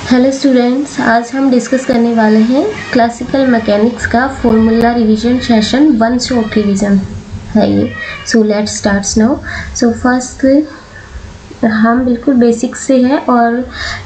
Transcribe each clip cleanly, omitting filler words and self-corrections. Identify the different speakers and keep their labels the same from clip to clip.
Speaker 1: Hello students, आज हम discuss करने वाले हैं क्लासिकल मैकेनिक्स का formula revision session 1 short revision है ये। सो let's start now. So first हम बिल्कुल बेसिक से है और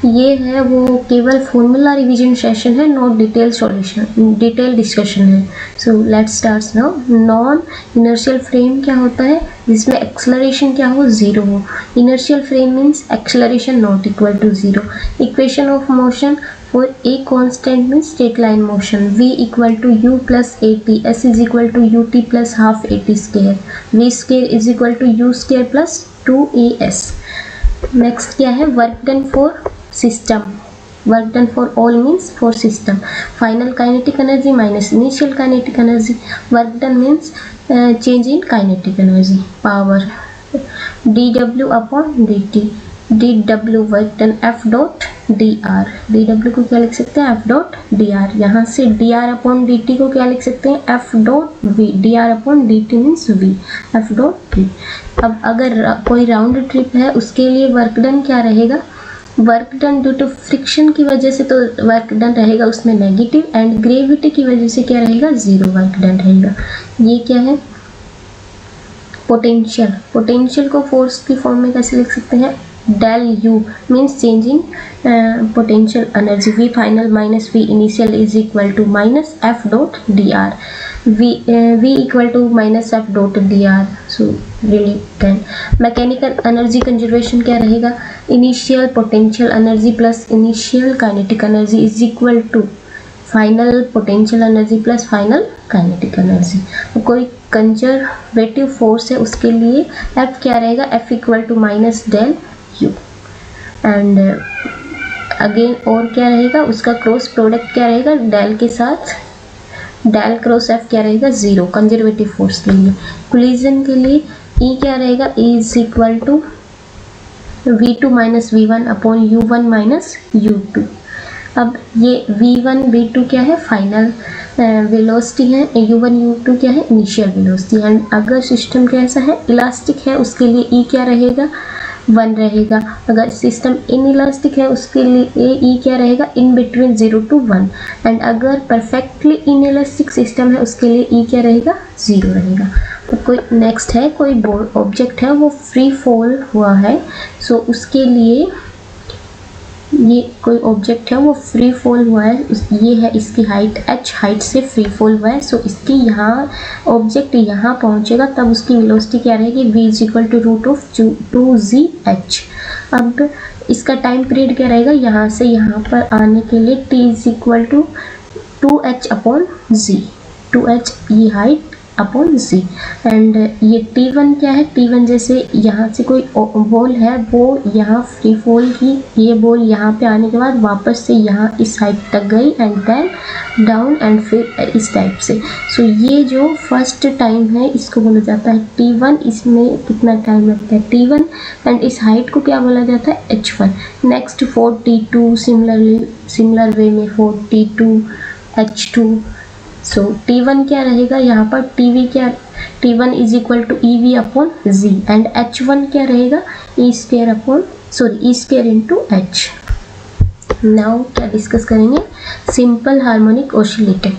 Speaker 1: ये है वो केवल फॉर्मूला रिवीजन सेशन है, not detail solution, detail discussion है। So let's start now. Non inertial frame क्या होता है जिसमें एक्सेलरेशन क्या हो, जीरो हो। Inertial frame means acceleration not equal to zero. Equation of motion for a constant means straight line motion, v equal to u plus at, s is equal to ut plus half at square, v square is equal to u square plus 2as. Next क्या है, work done for system, work done for all means for system. Final kinetic energy minus initial kinetic energy, work done means change in kinetic energy. Power dw upon dt, dw work done f dot dr, dw को क्या लिख सकते हैं f dot dr। यहाँ से dr upon dt को क्या लिख सकते हैं f dot v, dr upon dt means v, f dot v। अब अगर कोई राउंड ट्रिप है उसके लिए वर्क डन क्या रहेगा, work done due to friction की वजह से तो वर्क डन रहेगा उसमें नेगेटिव, एंड ग्रेविटी की वजह से क्या रहेगा, जीरो वर्क डन रहेगा। ये क्या है, पोटेंशियल। पोटेंशियल को फोर्स की फॉर्म में कैसे लिख सकते हैं, del u means changing potential energy, v final minus v initial is equal to minus f dot dr, v equal to minus f dot dr। so really then mechanical energy conservation क्या रहेगा, initial potential energy plus initial kinetic energy is equal to final potential energy plus final kinetic energy। कोई conservative force है उसके लिए f क्या रहेगा, f equal to minus del u, and again और क्या रहेगा, उसका क्रॉस प्रोडक्ट क्या रहेगा, डेल के साथ डेल क्रॉस एफ क्या रहेगा, जीरो कंजर्वेटिव फोर्स के लिए। कोलिजन के लिए ई क्या रहेगा, e is equal to v2 minus v1 upon u1 minus u2। अब ये v1 v2 क्या है, फाइनल वेलोसिटी है, u1 u2 क्या है, इनिशियल वेलोसिटी। एंड अगर सिस्टम कैसा है, इलास्टिक है, उसके लिए ई क्या रहेगा, 1 रहेगा। अगर सिस्टम इनइलास्टिक है उसके लिए ई क्या रहेगा, इन बिटवीन 0 to 1। एंड अगर परफेक्टली इनइलास्टिक सिस्टम है उसके लिए ई क्या रहेगा, 0 रहेगा। तो कोई नेक्स्ट है, कोई ऑब्जेक्ट है वो फ्री फॉल हुआ है, सो उसके लिए ये कोई ऑब्जेक्ट है वो फ्री फॉल हुआ है, ये है इसकी हाइट h हाइट से फ्री फॉल हुआ है। सो इसकी यहाँ ऑब्जेक्ट यहाँ पहुँचेगा तब उसकी वेलोसिटी क्या रहेगी, v is equal to root of 2gh। अब इसका टाइम पीरियड क्या रहेगा, यहाँ से यहाँ पर आने के लिए t is equal to 2h upon z, 2h ये हाइट अपॉन z। एंड ये t1 क्या है, t1 जैसे यहाँ से कोई बॉल है वो यहाँ फ्री फॉल की, ये बॉल यहाँ पे आने के बाद वापस से यहाँ इस हाइट तक गई एंड देन डाउन एंड फिर इस टाइप से। सो ये जो फर्स्ट टाइम है इसको बोला जाता है t1। इसमें कितना टाइम लगता है t1, एंड इस हाइट को क्या बोला जाता है h1। Next for t2 similar way में for t2 h2। So t1 क्या रहेगा, यहाँ पर tv क्या, t1 is equal to ev upon z, and h1 क्या रहेगा, e square upon e square into h। Now क्या डिस्कस करेंगे, सिंपल हार्मोनिक ऑसिलेटर।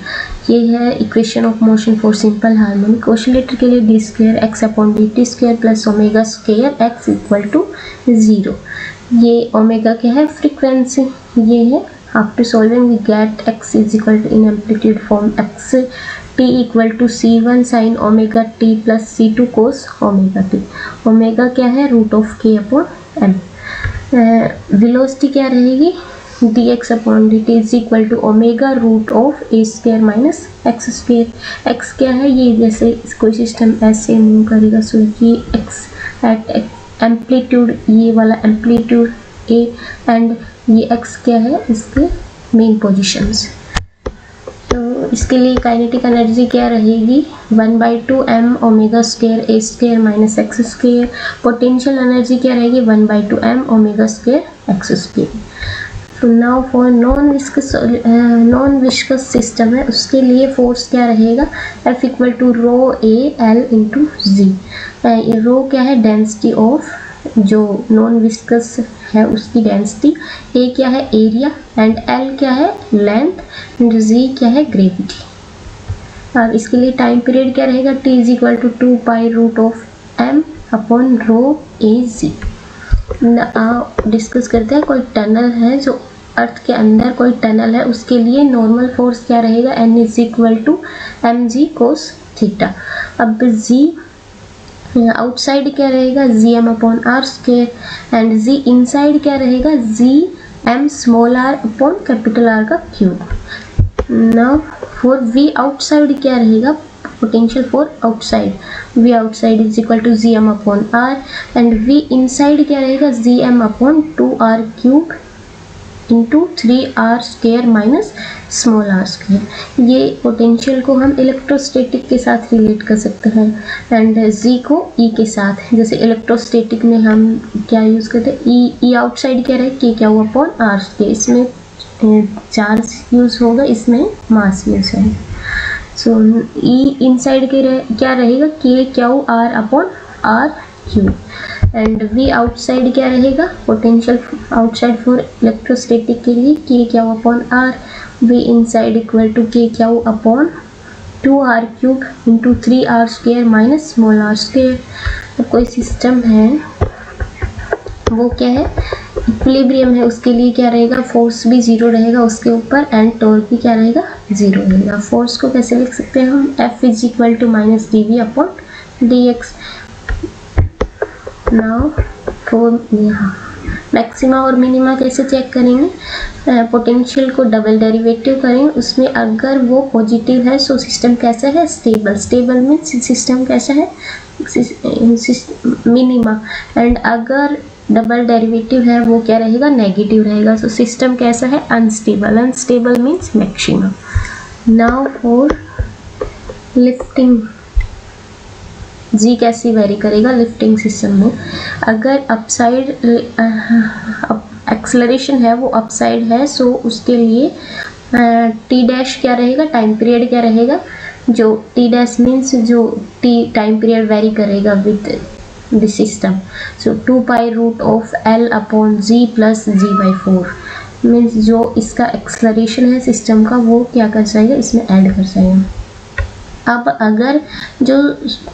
Speaker 1: ये है equation of motion for simple harmonic oscillator के लिए d square x upon D t square plus omega square x equal to 0। ये omega क्या है, frequency ये है। After solving we get x is equal to in amplitude form x t equal to c1 sin omega t plus c2 cos omega t। Omega क्या है, root of k upon m। Velocity क्या रहेगी, dx upon dt is equal to omega root of a square minus x square. x क्या है, ये जैसे कोई system ऐसे मूव करेगा, सो ये x एट एम्पलीट्यूड, ये वाला एम्पलीट्यूड a, एंड ये x क्या है, इसके मेन पोजीशंस। तो इसके लिए काइनेटिक एनर्जी क्या रहेगी, 1/2 m omega square a square minus x square. Potential energy क्या रहेगी, 1/2 m omega square x square. तो now for non viscous system है उसके लिए फोर्स क्या रहेगा, F equal to rho a l into G. Rho क्या है, डेंसिटी ऑफ जो नॉन विस्कस है उसकी डेंसिटी, ए क्या है एरिया एंड एल क्या है लेंथ एंड जी क्या है ग्रेविटी। अब इसके लिए टाइम पीरियड क्या रहेगा, T is equal to 2 pi root of m upon rho a g. Discuss करते हैं, कोई टनल है जो अर्थ के अंदर कोई टनल है, उसके लिए नॉर्मल फोर्स क्या रहेगा, N is equal to M G cos theta. अब जी आउटसाइड क्या रहेगा, G M upon R square and G inside क्या रहेगा, G M small R upon capital R का cube. Now for V outside क्या रहेगा, potential for outside, V outside is equal to G M upon R and V inside क्या रहेगा, G M upon 2r cube into 3r square minus small R square. ये potential को हम electrostatic के साथ relate कर सकते हैं एंड जी को ई के साथ। जैसे इलेक्ट्रोस्टैटिक में हम क्या यूज़ करते हैं, ई आउटसाइड क्या रहे, के क्या हुआ अपॉन आर स्क्वायर, इसमें चार्ज यूज होगा, इसमें मास यूज है। सो ई इनसाइड के क्या रहेगा, K Q R upon R cube and V outside क्या रहेगा, पोटेंशियल आउटसाइड फॉर इलेक्ट्रोस्टैटिक के लिए K Q upon R, V inside equal to K Q upon 2r cube into 3r square minus small R square. अब कोई system है वो क्या है इक्विलिब्रियम है, उसके लिए क्या रहेगा, फोर्स भी जीरो रहेगा उसके ऊपर एंड टॉर्क भी क्या रहेगा, जीरो रहेगा। फोर्स को कैसे लिख सकते हैं हम, F is equal to minus d v upon d x. Now for यहाँ मैक्सिमा और मिनिमा कैसे चेक करेंगे, पोटेंशियल को डबल डेरिवेटिव करेंगे, उसमें अगर वो पॉजिटिव है सो सिस्टम कैसा है, स्टेबल। स्टेबल मीन्स सिस्टम कैसा है, मिनिमा एंड अगर डबल डेरिवेटिव है वो क्या रहेगा, नेगेटिव रहेगा। सो सिस्टम कैसा है, unstable. Unstable means maximum. Now for lifting, G कैसे वेरी करेगा लिफ्टिंग सिस्टम में, अगर अपसाइड एक्सेलरेशन है वो अपसाइड है सो उसके लिए टी डैश क्या रहेगा, टाइम पीरियड क्या रहेगा, जो टी डैश मीन्स जो टी टाइम पीरियड वेरी करेगा with this system. So 2 pi root of l upon g plus g by 4 means जो इसका एक्सेलरेशन है सिस्टम का वो क्या कर जाएगा, इसमें ऐड कर जाएगा। अब अगर जो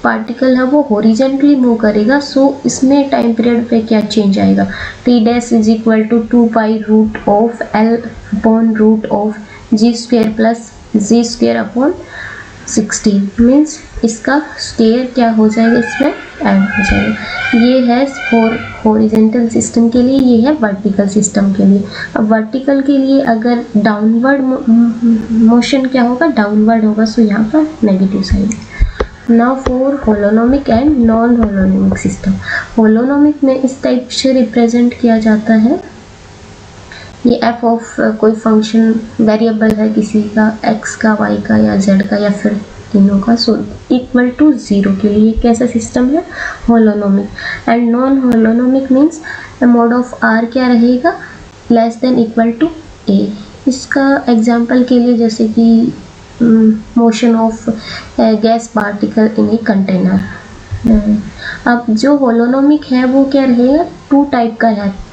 Speaker 1: पार्टिकल है वो हॉरिजेंटली मूव करेगा सो इसमें टाइम पीरियड पे क्या चेंज आएगा, t dash is equal to 2 pi root of l upon root of g square plus g square upon 16 means इसका स्क्वायर क्या हो जाएगा, इसमें ऐड हो जाएगा। ये है फॉर हॉरिजेंटल सिस्टम के लिए, ये है वर्टिकल सिस्टम के लिए। अब वर्टिकल के लिए अगर डाउनवर्ड मोशन क्या होगा, डाउनवर्ड होगा, सो यहाँ पर negative side. Now for holonomic and non holonomic system, holonomic में इस टाइप से रिप्रेजेंट किया जाता है, ये एफ ऑफ कोई फंक्शन वेरिएबल है किसी का, एक्स का, वाई का या जेड का या फिर तीनों का, सो इक्वल टू 0 के लिए कैसा सिस्टम है, holonomic. And non holonomic means mod of R क्या रहेगा, less than equal to A. इसका एग्जांपल के लिए जैसे कि motion of gas particle in a container. अब जो होलोनोमिक है वो क्या रहेगा, 2 टाइप का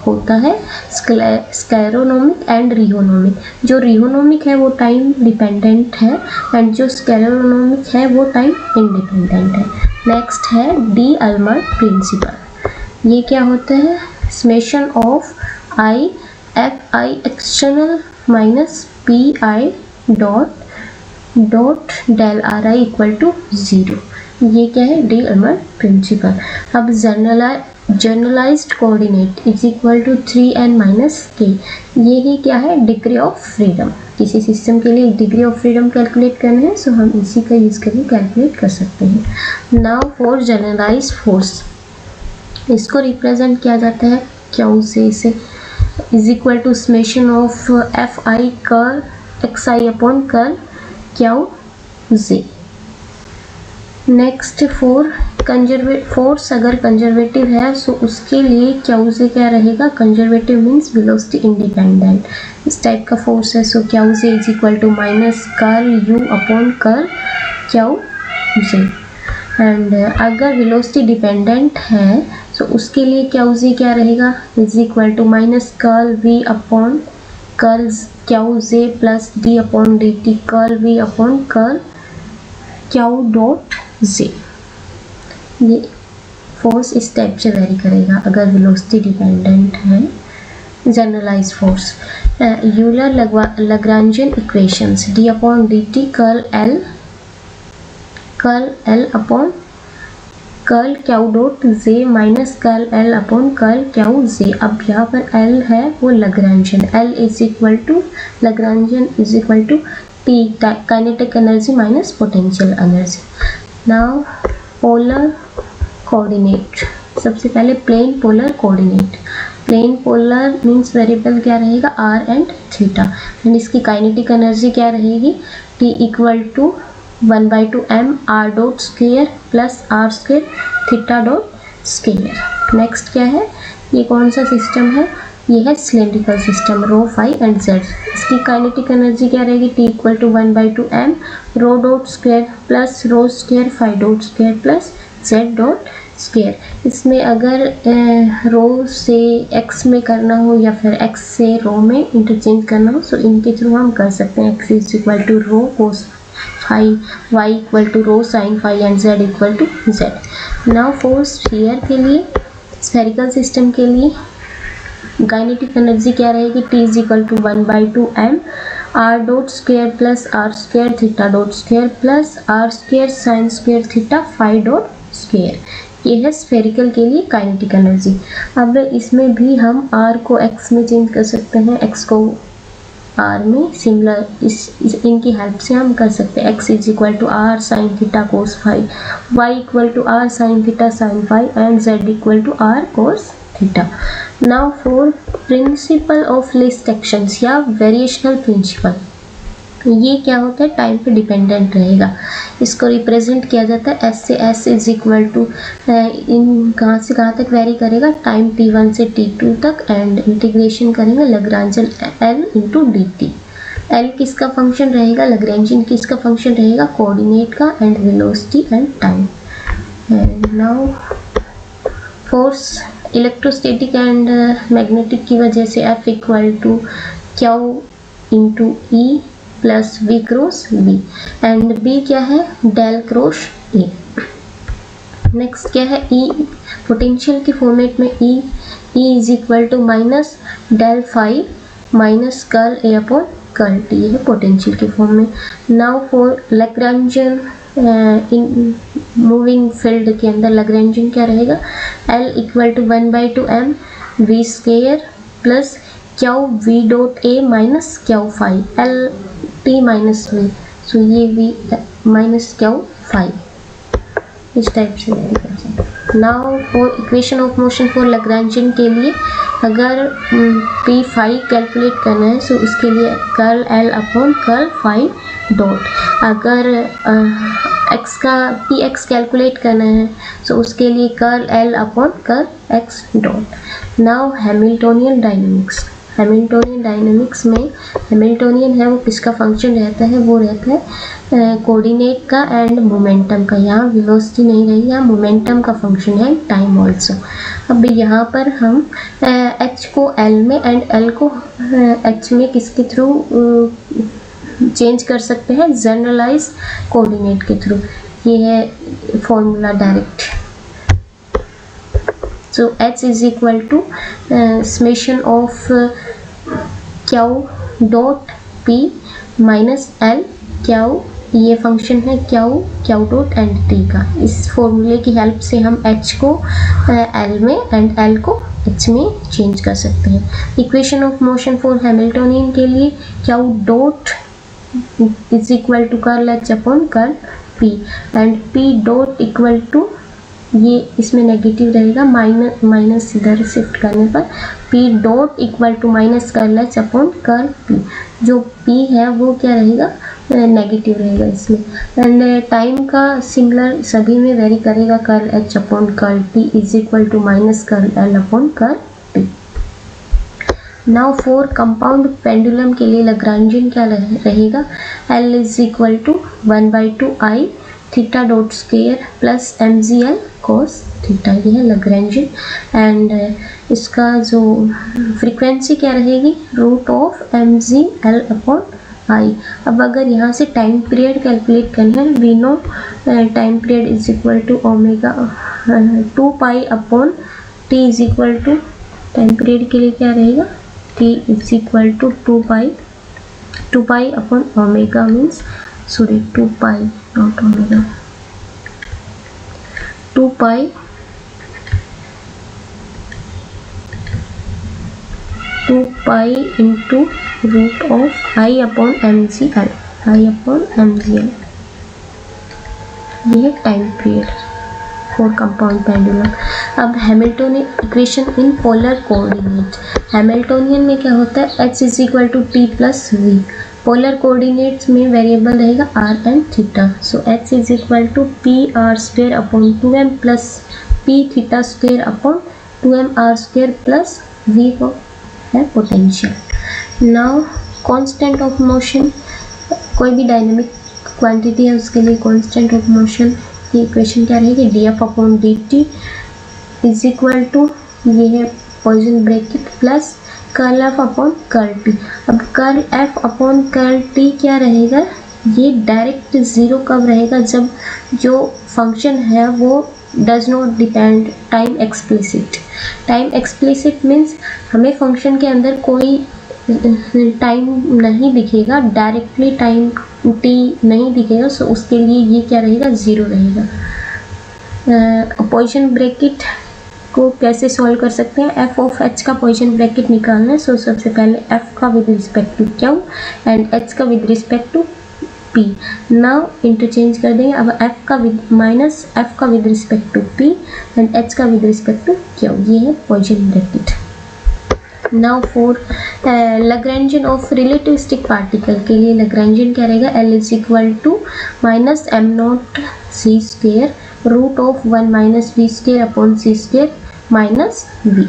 Speaker 1: होता है, स्क्लेरोनोमिक एंड रिहोनोमिक। जो रिहोनोमिक है वो टाइम डिपेंडेंट है एंड जो स्क्लेरोनोमिक है वो टाइम इंडिपेंडेंट है। नेक्स्ट है डी अल्मर प्रिंसिपल। ये क्या होता है, summation of i f i external minus p i dot del r i equal to 0। ये क्या है, डी अल्मर प्रिंसिपल। अब generalised coordinate is equal to 3n minus k. ये ही क्या है, डिग्री ऑफ फ्रीडम। किसी सिस्टम के लिए डिग्री ऑफ फ्रीडम कैलकुलेट करना है सो हम इसी का यूज करके कैलकुलेट कर सकते हैं। नाउ फॉर जनरलाइज्ड फोर्स, इसको रिप्रेजेंट किया जाता है क्यू से is equal to summation of F I curl X I upon curl Q J. Next for force अगर कंजर्वेटिव है सो उसके लिए क्यू जे क्या रहेगा, कंजर्वेटिव मीन्स वेलोसिटी इंडिपेंडेंट। इस टाइप का फोर्स है so Q J is equal to minus curl U upon curl Q J. And अगर वेलोसिटी डिपेंडेंट है सो उसके लिए क्याउ जी क्या रहेगा, is equal to minus curl V upon curl Q J plus D upon D T curl V upon curl Q dot J. ये force इस type से vary करेगा अगर वेलोसिटी डिपेंडेंट है। Generalize force, Euler Lagrangian equations D upon D T curl L upon curl Q dot J minus curl L upon curl Q J. अब यहाँ पर L है वो Lagrangian, L is equal to Lagrangian is equal to t kinetic energy minus potential energy. Now polar coordinate, सबसे पहले plane polar coordinate. Plane polar means variable क्या रहेगा, r and theta, and इसकी काइनेटिक एनर्जी क्या रहेगी, t equal to 1/2 m r dot square plus r square theta dot square. Next क्या है, ये कौन सा सिस्टम है, ये है cylindrical system rho phi and z. इसकी काइनेटिक एनर्जी क्या रहेगी, t equal to 1/2 m rho dot square plus rho square phi dot square plus z dot square. इसमें अगर रो से x में करना हो या फिर x से रो में इंटरचेंज करना हो, सो इनके थ्रू हम कर सकते हैं। x is equal to rho cos phi, y equal to rho sine phi and z equal to z। Now for sphere के लिए, स्फेरिकल सिस्टम के लिए काइनेटिक एनर्जी क्या रहेगी, t is equal to 1/2 m r dot square plus r square theta dot square plus r square sine square theta phi dot square. ये है spherical के लिए काइनेटिक एनर्जी। अब इसमें भी हम r को x में चेंज कर सकते हैं, x को r में, सिमिलर इनकी हेल्प से हम कर सकते हैं। x is equal to r sine theta cos phi, y equal to r sine theta sine phi and z equal to r cos theta. Now for principle of least actions या variational principle, ये क्या होता है, time पे dependent रहेगा। इसको represent किया जाता है एस से एस इज इक्वल टू, इन कहाँ से कहाँ तक वेरी करेगा, टाइम t1 से t2 तक, एंड इंटीग्रेशन करेंगे Lagrangian l into d T. L किसका फंक्शन रहेगा, लैग्रेंजियन किसका फंक्शन रहेगा, कोऑर्डिनेट का, and velocity and time. And now force electrostatic and magnetic की वजह से F equal to q into e plus v cross b, and b क्या है, डेल क्रॉस a। नेक्स्ट क्या है, e पोटेंशियल के फॉर्मेट में e is equal to minus del phi minus curl a upon curl t, है potential के form में। Now for Lagrangian, in moving field के अंदर लैग्रेंजियन क्या रहेगा, l equal to 1/2 m v square plus q v dot a minus q phi l t minus v, so ये v minus q phi, इस type से vary कर सकते हैं। Now for equation of motion for Lagrangian के लिए अगर p phi calculate करना है, सो उसके लिए curl l upon curl phi dot. अगर x का px कैलकुलेट करना है, सो उसके लिए curl l upon curl x dot. Now Hamiltonian dynamics, Hamiltonian dynamics में हैमिल्टोनियन है वो किसका फंक्शन रहता है, वो रहता है कोऑर्डिनेट का एंड मोमेंटम का। यहाँ वेलोसिटी नहीं रहेगी, यहाँ मोमेंटम का फंक्शन है, टाइम ऑल्सो। अब यहाँ पर हम h को l में एंड l को h में किसके थ्रू चेंज कर सकते हैं, जनरलाइज कोऑर्डिनेट के थ्रू। ये है formula direct. So h is equal to summation of q dot p minus l q, ये फंक्शन है q डॉट एंड t का। इस फॉर्मूले की हेल्प से हम h को l में एंड l को h में चेंज कर सकते हैं। Equation of motion for Hamiltonian के लिए q dot is equal to curl h upon curl p, and p dot equal to, ये इसमें नेगेटिव रहेगा, माइनस इधर शिफ्ट करने पर p dot equal to minus curl h upon curl p। जो p है वो क्या रहेगा, नेगेटिव रहेगा इसमें। एंड टाइम का सिमिलर सभी में वेरी करेगा, curl h upon curl t is equal to minus curl l upon curl t। Now for compound pendulum के लिए लैग्रेंजियन क्या रहेगा, l is equal to 1/2 i theta dot square plus mgl cos theta, ये है Lagrangian. And इसका जो frequency क्या रहेगी, root of mgl upon I. अब अगर यहाँ से टाइम पीरियड कैलकुलेट करना है, we know time period is equal to omega 2 pi upon T is equal to, time period के लिए क्या रहेगा, T is equal to 2 pi upon omega means sorry 2 pi not omega, 2 pi into root of I upon mgl, ये है time period for compound pendulum. अब Hamiltonian equation in polar coordinate, Hamiltonian में क्या होता है, h is equal to T plus V, polar coordinates में variable रहेगा r and theta, so h is equal to P R square upon 2m plus P theta square upon 2m R square plus v को है potential. Now constant of motion, कोई भी dynamic quantity है उसके लिए constant of motion की equation क्या रहेगी, df upon dt is equal to, ये है Poisson bracket plus curl F upon curl T. अब curl F upon curl T क्या रहेगा, ये डायरेक्ट ज़ीरो कब रहेगा, जब जो फंक्शन है वो does not depend time explicit. Time explicit means हमें फंक्शन के अंदर कोई टाइम नहीं दिखेगा, डायरेक्टली टाइम टी नहीं दिखेगा, सो उसके लिए ये क्या रहेगा, ज़ीरो रहेगा। पॉइसन ब्रैकेट को कैसे सॉल्व कर सकते हैं, एफ ऑफ एच का पॉइसन ब्रैकेट निकालना है, सो सबसे पहले एफ का with respect to Q and H का with respect to P. Now interchange कर देंगे, अब एफ का विद माइनस एफ का with respect to P and H का विद रिस्पेक्ट टू क्यू, ये है Poisson bracket. Now for Lagrangian of relativistic particle के लिए लैग्रेंजियन क्या रहेगा, L is equal to minus m naught c square root of 1 minus we square upon C square minus v.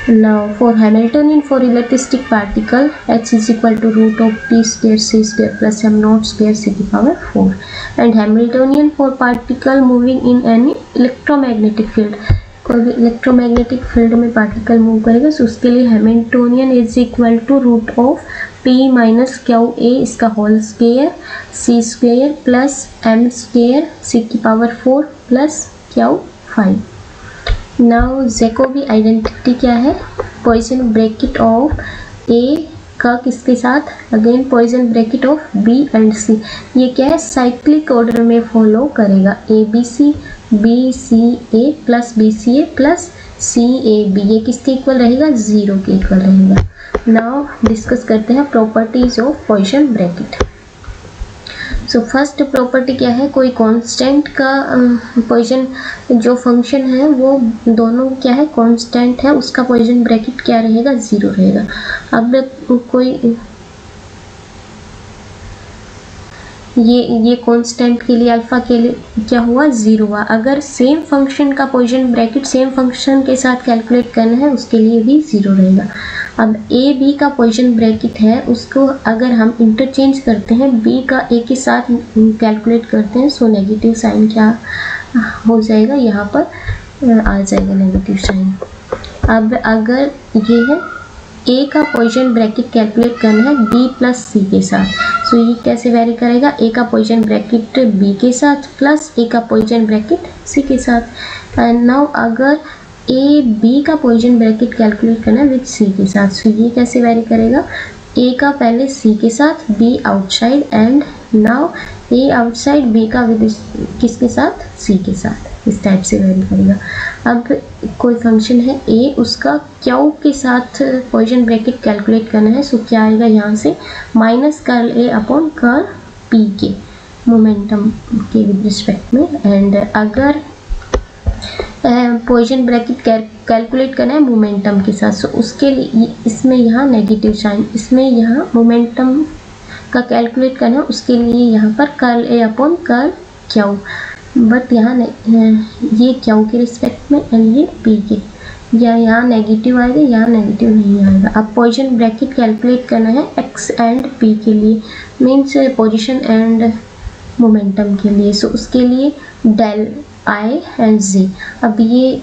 Speaker 1: Now for Hamiltonian for relativistic particle, h is equal to root of t square c square plus m naught square c की power 4, and Hamiltonian for particle moving in any electromagnetic field, कोई भी electromagnetic field में particle move करेगा, so उसके लिए Hamiltonian is equal to root of p minus Q A इसका whole square c square plus m square c की power 4 plus Q 5। Now Jacobi identity क्या है, पॉइसन ब्रैकेट ऑफ ए का किसके साथ, again Poisson bracket of B and C, ये क्या है साइक्लिक ऑर्डर में फॉलो करेगा, A B C B c a plus b c a plus c a b, ये किसके इक्वल रहेगा, ज़ीरो के इक्वल रहेगा। नाउ डिस्कस करते हैं properties of Poisson bracket. So first property क्या है, कोई कांस्टेंट का पॉइसन जो फंक्शन है वो दोनों क्या है कांस्टेंट है, उसका पॉइसन ब्रैकेट क्या रहेगा, ज़ीरो रहेगा। अब कोई ये कांस्टेंट के लिए अल्फा के लिए क्या हुआ, ज़ीरो हुआ। अगर सेम फंक्शन का पॉइसन ब्रैकेट सेम फंक्शन के साथ कैलकुलेट करना है उसके लिए भी ज़ीरो रहेगा। अब ए बी का पॉइसन ब्रैकेट है, उसको अगर हम इंटरचेंज करते हैं बी का ए के साथ कैलकुलेट करते हैं, सो नेगेटिव साइन क्या हो जाएगा, यहाँ पर आ जाएगा नेगेटिव साइन। अब अगर ये है ए का पॉइसन ब्रैकेट कैलकुलेट करना है बी प्लस सी के साथ, सो ये कैसे वेरी करेगा, ए का पॉइसन ब्रैकेट बी के साथ प्लस ए का पॉइसन ब्रैकेट सी के साथ। एंड नाउ अगर ए बी का पॉइसन ब्रैकेट कैलकुलेट करना है विद सी के साथ, सो ये कैसे वेरी करेगा, ए का पहले सी के साथ B outside and now A outside B का विद किसके साथ, सी के साथ, इस टाइप से वेरी करेगा। अब कोई फंक्शन है ए, उसका क्यू के साथ पॉइसन ब्रैकेट कैलकुलेट करना है, सो क्या आएगा यहाँ से माइनस कर्ल ए अपॉन कर्ल पी के मोमेंटम के विद रिस्पेक्ट में। एंड अगर पॉइसन ब्रैकेट कैलकुलेट करना है मोमेंटम के साथ, सो उसके लिए इसमें यहाँ नेगेटिव साइन, इसमें यहाँ मोमेंटम का कैलकुलेट करना है उसके लिए यहाँ पर curl A upon curl Q, but यहाँ ये क्यू के रिस्पेक्ट में एंड ये पी के, या यहाँ नेगेटिव आएगा, यहाँ नेगेटिव नहीं आएगा। अब पॉइसन ब्रैकेट कैलकुलेट करना है एक्स एंड पी के लिए, मीन्स पोजीशन एंड मोमेंटम के लिए। सो उसके लिए डेल आई एंड जे। अब ये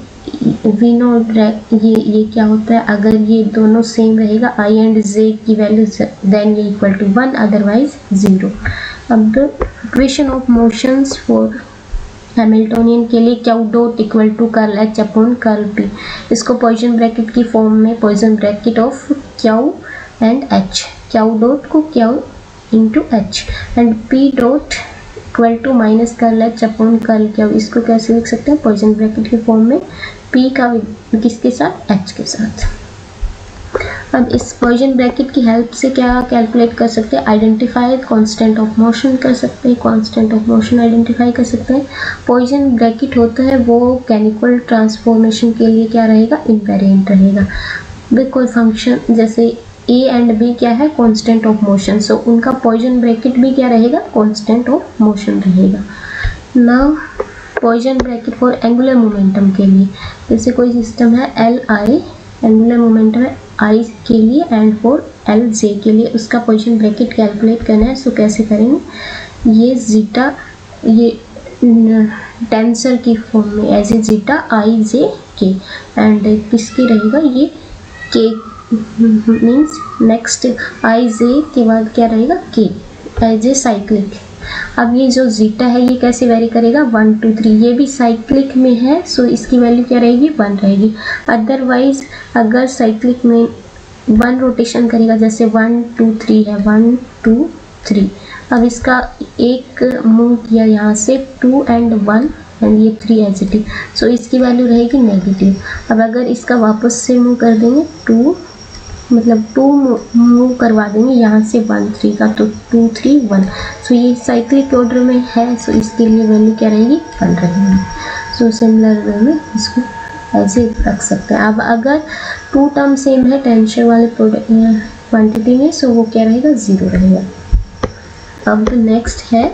Speaker 1: वी नो ये क्या होता है, अगर ये दोनों सेम रहेगा आई एंड जे की वैल्यू देन ये इक्वल टू 1, अदरवाइज 0। अब equation of motions for Hamiltonian के लिए q dot equal to curl h upon curl p. इसको पॉइसन ब्रैकेट की फॉर्म में Poisson bracket of q and h, q dot को q into h and p dot equal to minus curl h upon curl q. इसको कैसे लिख सकते हैं, Poisson bracket की फॉर्म में पी का किसके साथ, एच के साथ। अब इस पॉइसन ब्रैकेट की हेल्प से क्या कैलकुलेट कर सकते हैं, आइडेंटिफाई कांस्टेंट ऑफ मोशन कर सकते हैं, कांस्टेंट ऑफ मोशन आइडेंटिफाई कर सकते हैं। पॉइसन ब्रैकेट होता है वो केमिकल ट्रांसफॉर्मेशन के लिए क्या रहेगा, इनवेरिएंट रहेगा। कोई फंक्शन जैसे ए एंड बी क्या है, कांस्टेंट ऑफ मोशन, सो उनका पॉइसन ब्रैकेट भी क्या रहेगा, कांस्टेंट ऑफ मोशन रहेगा। Now Poisson bracket for angular momentum के लिए, जैसे कोई सिस्टम है एल आई, एंगुलर मोमेंटम है आई के लिए एंड फॉर एल जे के लिए, उसका पॉइसन ब्रैकेट कैलकुलेट करना है। सो कैसे करेंगे, ये जीटा ये टेंसर की फॉर्म में एज ए जीटा आई जे के एंड किसकी रहेगा, ये के मीन्स नेक्स्ट आई जे के बाद क्या रहेगा, के एज ए साइक्लिक। अब ये जो जीटा है ये कैसे वेरी करेगा, 1 2 3, ये भी साइक्लिक में है, सो इसकी वैल्यू क्या रहेगी, 1 रहेगी। अदरवाइज अगर साइक्लिक में 1 रोटेशन करेगा, जैसे 1 2 3 है, 1 2 3, अब इसका एक मूव किया यहाँ से 2 एंड 1 एंड ये 3 एज इट इज, सो इसकी वैल्यू रहेगी नेगेटिव। अब अगर इसका वापस से मूव कर देंगे 2 मतलब 2 मूव करवा देंगे यहाँ से 1 3 का, तो 2 3 1, सो ये साइक्लिक ऑर्डर में है, सो इसके लिए वैल्यू क्या रहेगी, 1 रहेगी। सो सिमिलर वे में इसको ऐसे रख सकते हैं। अब अगर 2 टर्म सेम है टेंशन वाले क्वांटिटी में, सो वो क्या रहेगा, 0 रहेगा। अब नेक्स्ट है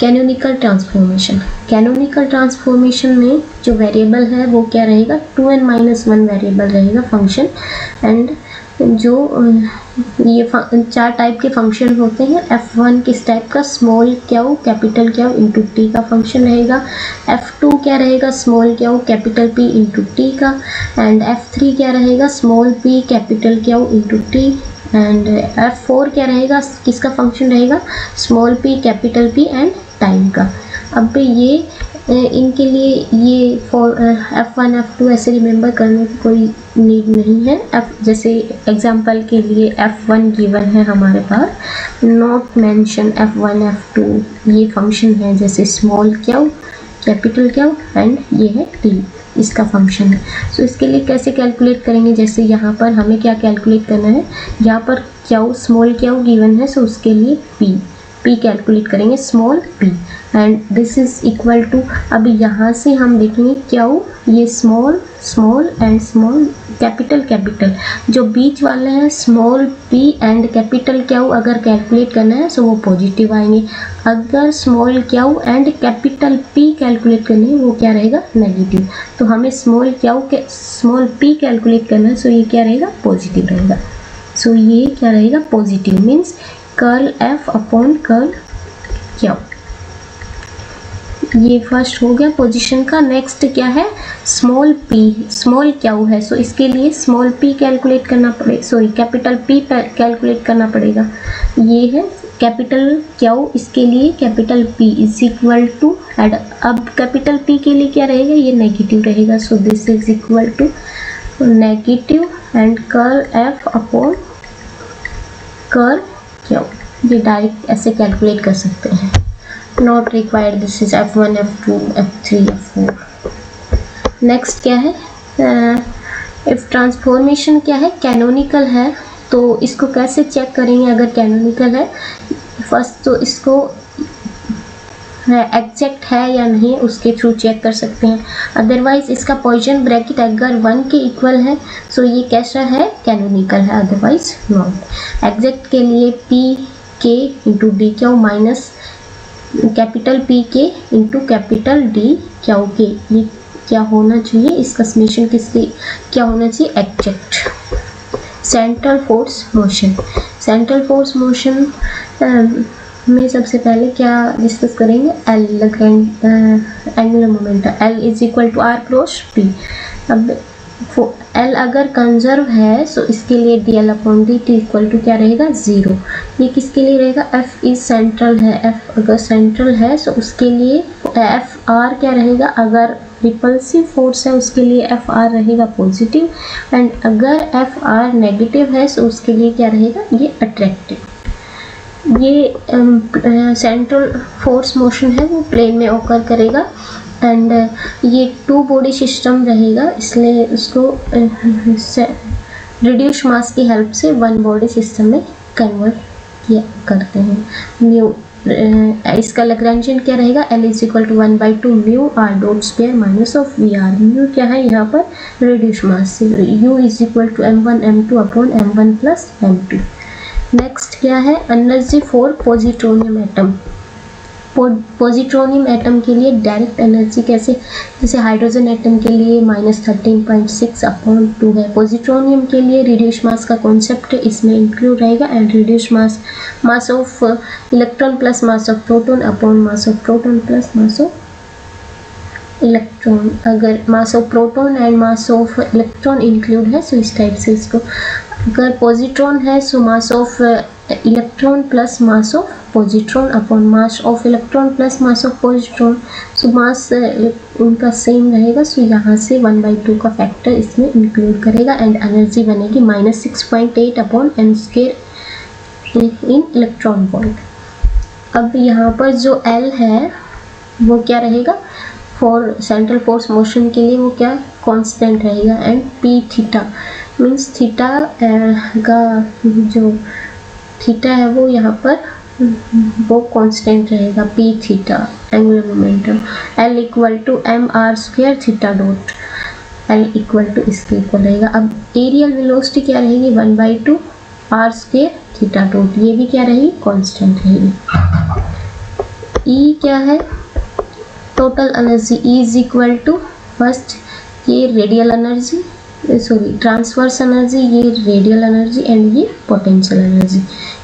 Speaker 1: कैनोनिकल ट्रांसफॉर्मेशन। कैनोनिकल ट्रांसफॉर्मेशन में जो वेरिएबल है वो क्या रहेगा, 2n-1 वेरिएबल रहेगा फंक्शन, एंड जो ये 4 टाइप के फंक्शन होते हैं। f1 किस टाइप का, small Q capital Q into T का फंक्शन रहेगा। f2 क्या रहेगा, small Q capital P into T का, एंड f3 क्या रहेगा, small P capital Q into T, and f4 क्या रहेगा, किसका फंक्शन रहेगा, small P capital P and time का। अब ये इनके लिए ये फॉर f1 f2 ऐसे रिमेंबर करने की कोई नीड नहीं है। जैसे एग्जांपल के लिए f1 गिवन है हमारे पास, नॉट मेंशन f1 f2 ये फंक्शन है, जैसे small Q capital Q and ये है t, इसका फंक्शन है। सो इसके लिए कैसे कैलकुलेट करेंगे, जैसे यहाँ पर हमें क्या कैलकुलेट करना है, यहाँ पर क्यू स्मॉल क्यू गिवन है, सो उसके लिए p कैलकुलेट करेंगे, small p and this is equal to, अब यहाँ से हम देखेंगे क्यू ये small small and small capital capital, जो बीच वाले हैं small p and capital q अगर कैलकुलेट करना है सो वो पॉजिटिव आएंगे। अगर small q and capital p calculate करना है वो क्या रहेगा, नेगेटिव। तो हमें स्मॉल क्यू के स्मॉल p कैलकुलेट करना है, सो ये क्या रहेगा, पॉजिटिव रहेगा। सो ये क्या रहेगा, positive means curl f upon curl q. ये फर्स्ट हो गया पोजीशन का। नेक्स्ट क्या है, स्मॉल p, स्मॉल क्यू है, सो इसके लिए स्मॉल p कैलकुलेट करना पड़ेगा, सॉरी कैपिटल p कैलकुलेट करना पड़ेगा। ये है कैपिटल क्यू, इसके लिए capital p is equal to एड, अब कैपिटल p के लिए क्या रहेगा, ये नेगेटिव रहेगा, so this is equal to negative and curl f upon curl q. ये डायरेक्ट ऐसे कैलकुलेट कर सकते हैं, not required, this is f1 f2 f3 f4। Next क्या है, इफ ट्रांसफॉर्मेशन क्या है, कैनोनिकल है, तो इसको कैसे चेक करेंगे अगर कैनोनिकल है। फर्स्ट तो इसको एग्जैक्ट है या नहीं उसके थ्रू चेक कर सकते हैं, अदरवाइज इसका पॉइसन ब्रैकेट अगर 1 के इक्वल है सो ये कैसा है, कैनोनिकल है, अदरवाइज नॉट। एग्जैक्ट के लिए p k into D Q minus capital P के इंटू कैपिटल D क्यू के, ये क्या होना चाहिए, इसका समेशन किसके क्या होना चाहिए, exact. Central force motion, central force motion में सबसे पहले क्या डिस्कस करेंगे, L angular momentum, L is equal to R cross P. अब एल अगर कंजर्व है तो इसके लिए D L upon D T equal to क्या रहेगा, 0। ये किसके लिए रहेगा, एफ इज सेंट्रल है, एफ अगर सेंट्रल है तो उसके लिए एफ आर क्या रहेगा, अगर रिपल्सिव फोर्स है उसके लिए एफ आर रहेगा पॉजिटिव, एंड अगर एफ आर नेगेटिव है तो उसके लिए क्या रहेगा, ये अट्रैक्टिव। ये सेंट्रल फोर्स मोशन है वो प्लेन में ओकर करेगा, एंड ये टू बॉडी सिस्टम रहेगा, इसलिए उसको रिड्यूस मास की हेल्प से वन बॉडी सिस्टम में कन्वर्ट किया करते हैं। म्यू इसका लैग्रेंजियन क्या रहेगा, L is equal to 1/2 mu R dot square minus of V R. Mu क्या है यहाँ पर reduce mass, U is equal to m1 m2 upon m1 plus m2। Next क्या है, energy for positronium atom. Positronium atom के लिए direct energy कैसे, जैसे हाइड्रोजन एटम के लिए -13.6 अपॉन 2 है। पॉजिट्रोनियम के लिए रिड्यूस मास का कॉन्सेप्ट इसमें इंक्लूड रहेगा, and reduce mass of electron plus mass of proton upon mass of proton plus mass of electron. अगर mass of proton and mass of electron include है तो इस टाइप से इसको, अगर पॉजिट्रॉन है so mass of electron plus mass of positron upon mass of electron plus mass of positron, so mass उनका same रहेगा, सो यहाँ से 1/2 का फैक्टर इसमें इंक्लूड करेगा, एंड एनर्जी बनेगी -6.8 अपॉन m स्क्वायर इन इलेक्ट्रॉन वोल्ट। अब यहाँ पर जो L है वो क्या रहेगा, फॉर सेंट्रल फोर्स मोशन के लिए वो क्या कांस्टेंट रहेगा, and p theta means theta का जो थीटा है वो यहाँ पर वो कांस्टेंट रहेगा, p theta angular momentum. L equal to m r square theta dot, L equal to इसके इक्वल रहेगा। अब एरियल वेलोसिटी क्या रहेगी, 1/2 r स्क्वायर थीटा डॉट, ये भी क्या रहेगी, कांस्टेंट रहेगी। E क्या है, total energy, E is equal to first ये radial energy, sorry transverse energy, ये रेडियल एनर्जी, एंड ये पोटेंशियल एनर्जी।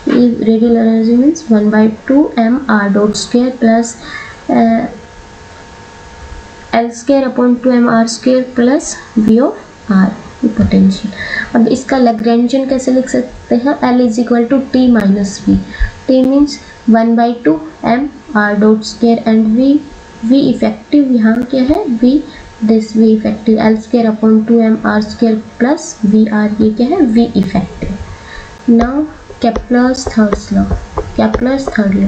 Speaker 1: ये radial energy means 1/2 m r dot square plus l square upon 2m r square plus v of r, potential. अब इसका Lagrangian कैसे लिख सकते हैं, l is equal to t minus v, t means 1/2 m r dot square, and v effective यहाँ क्या है, v this v effective, l square upon 2m r square plus v r, ये क्या है, v effective. Now Kepler's third law, Kepler's third law,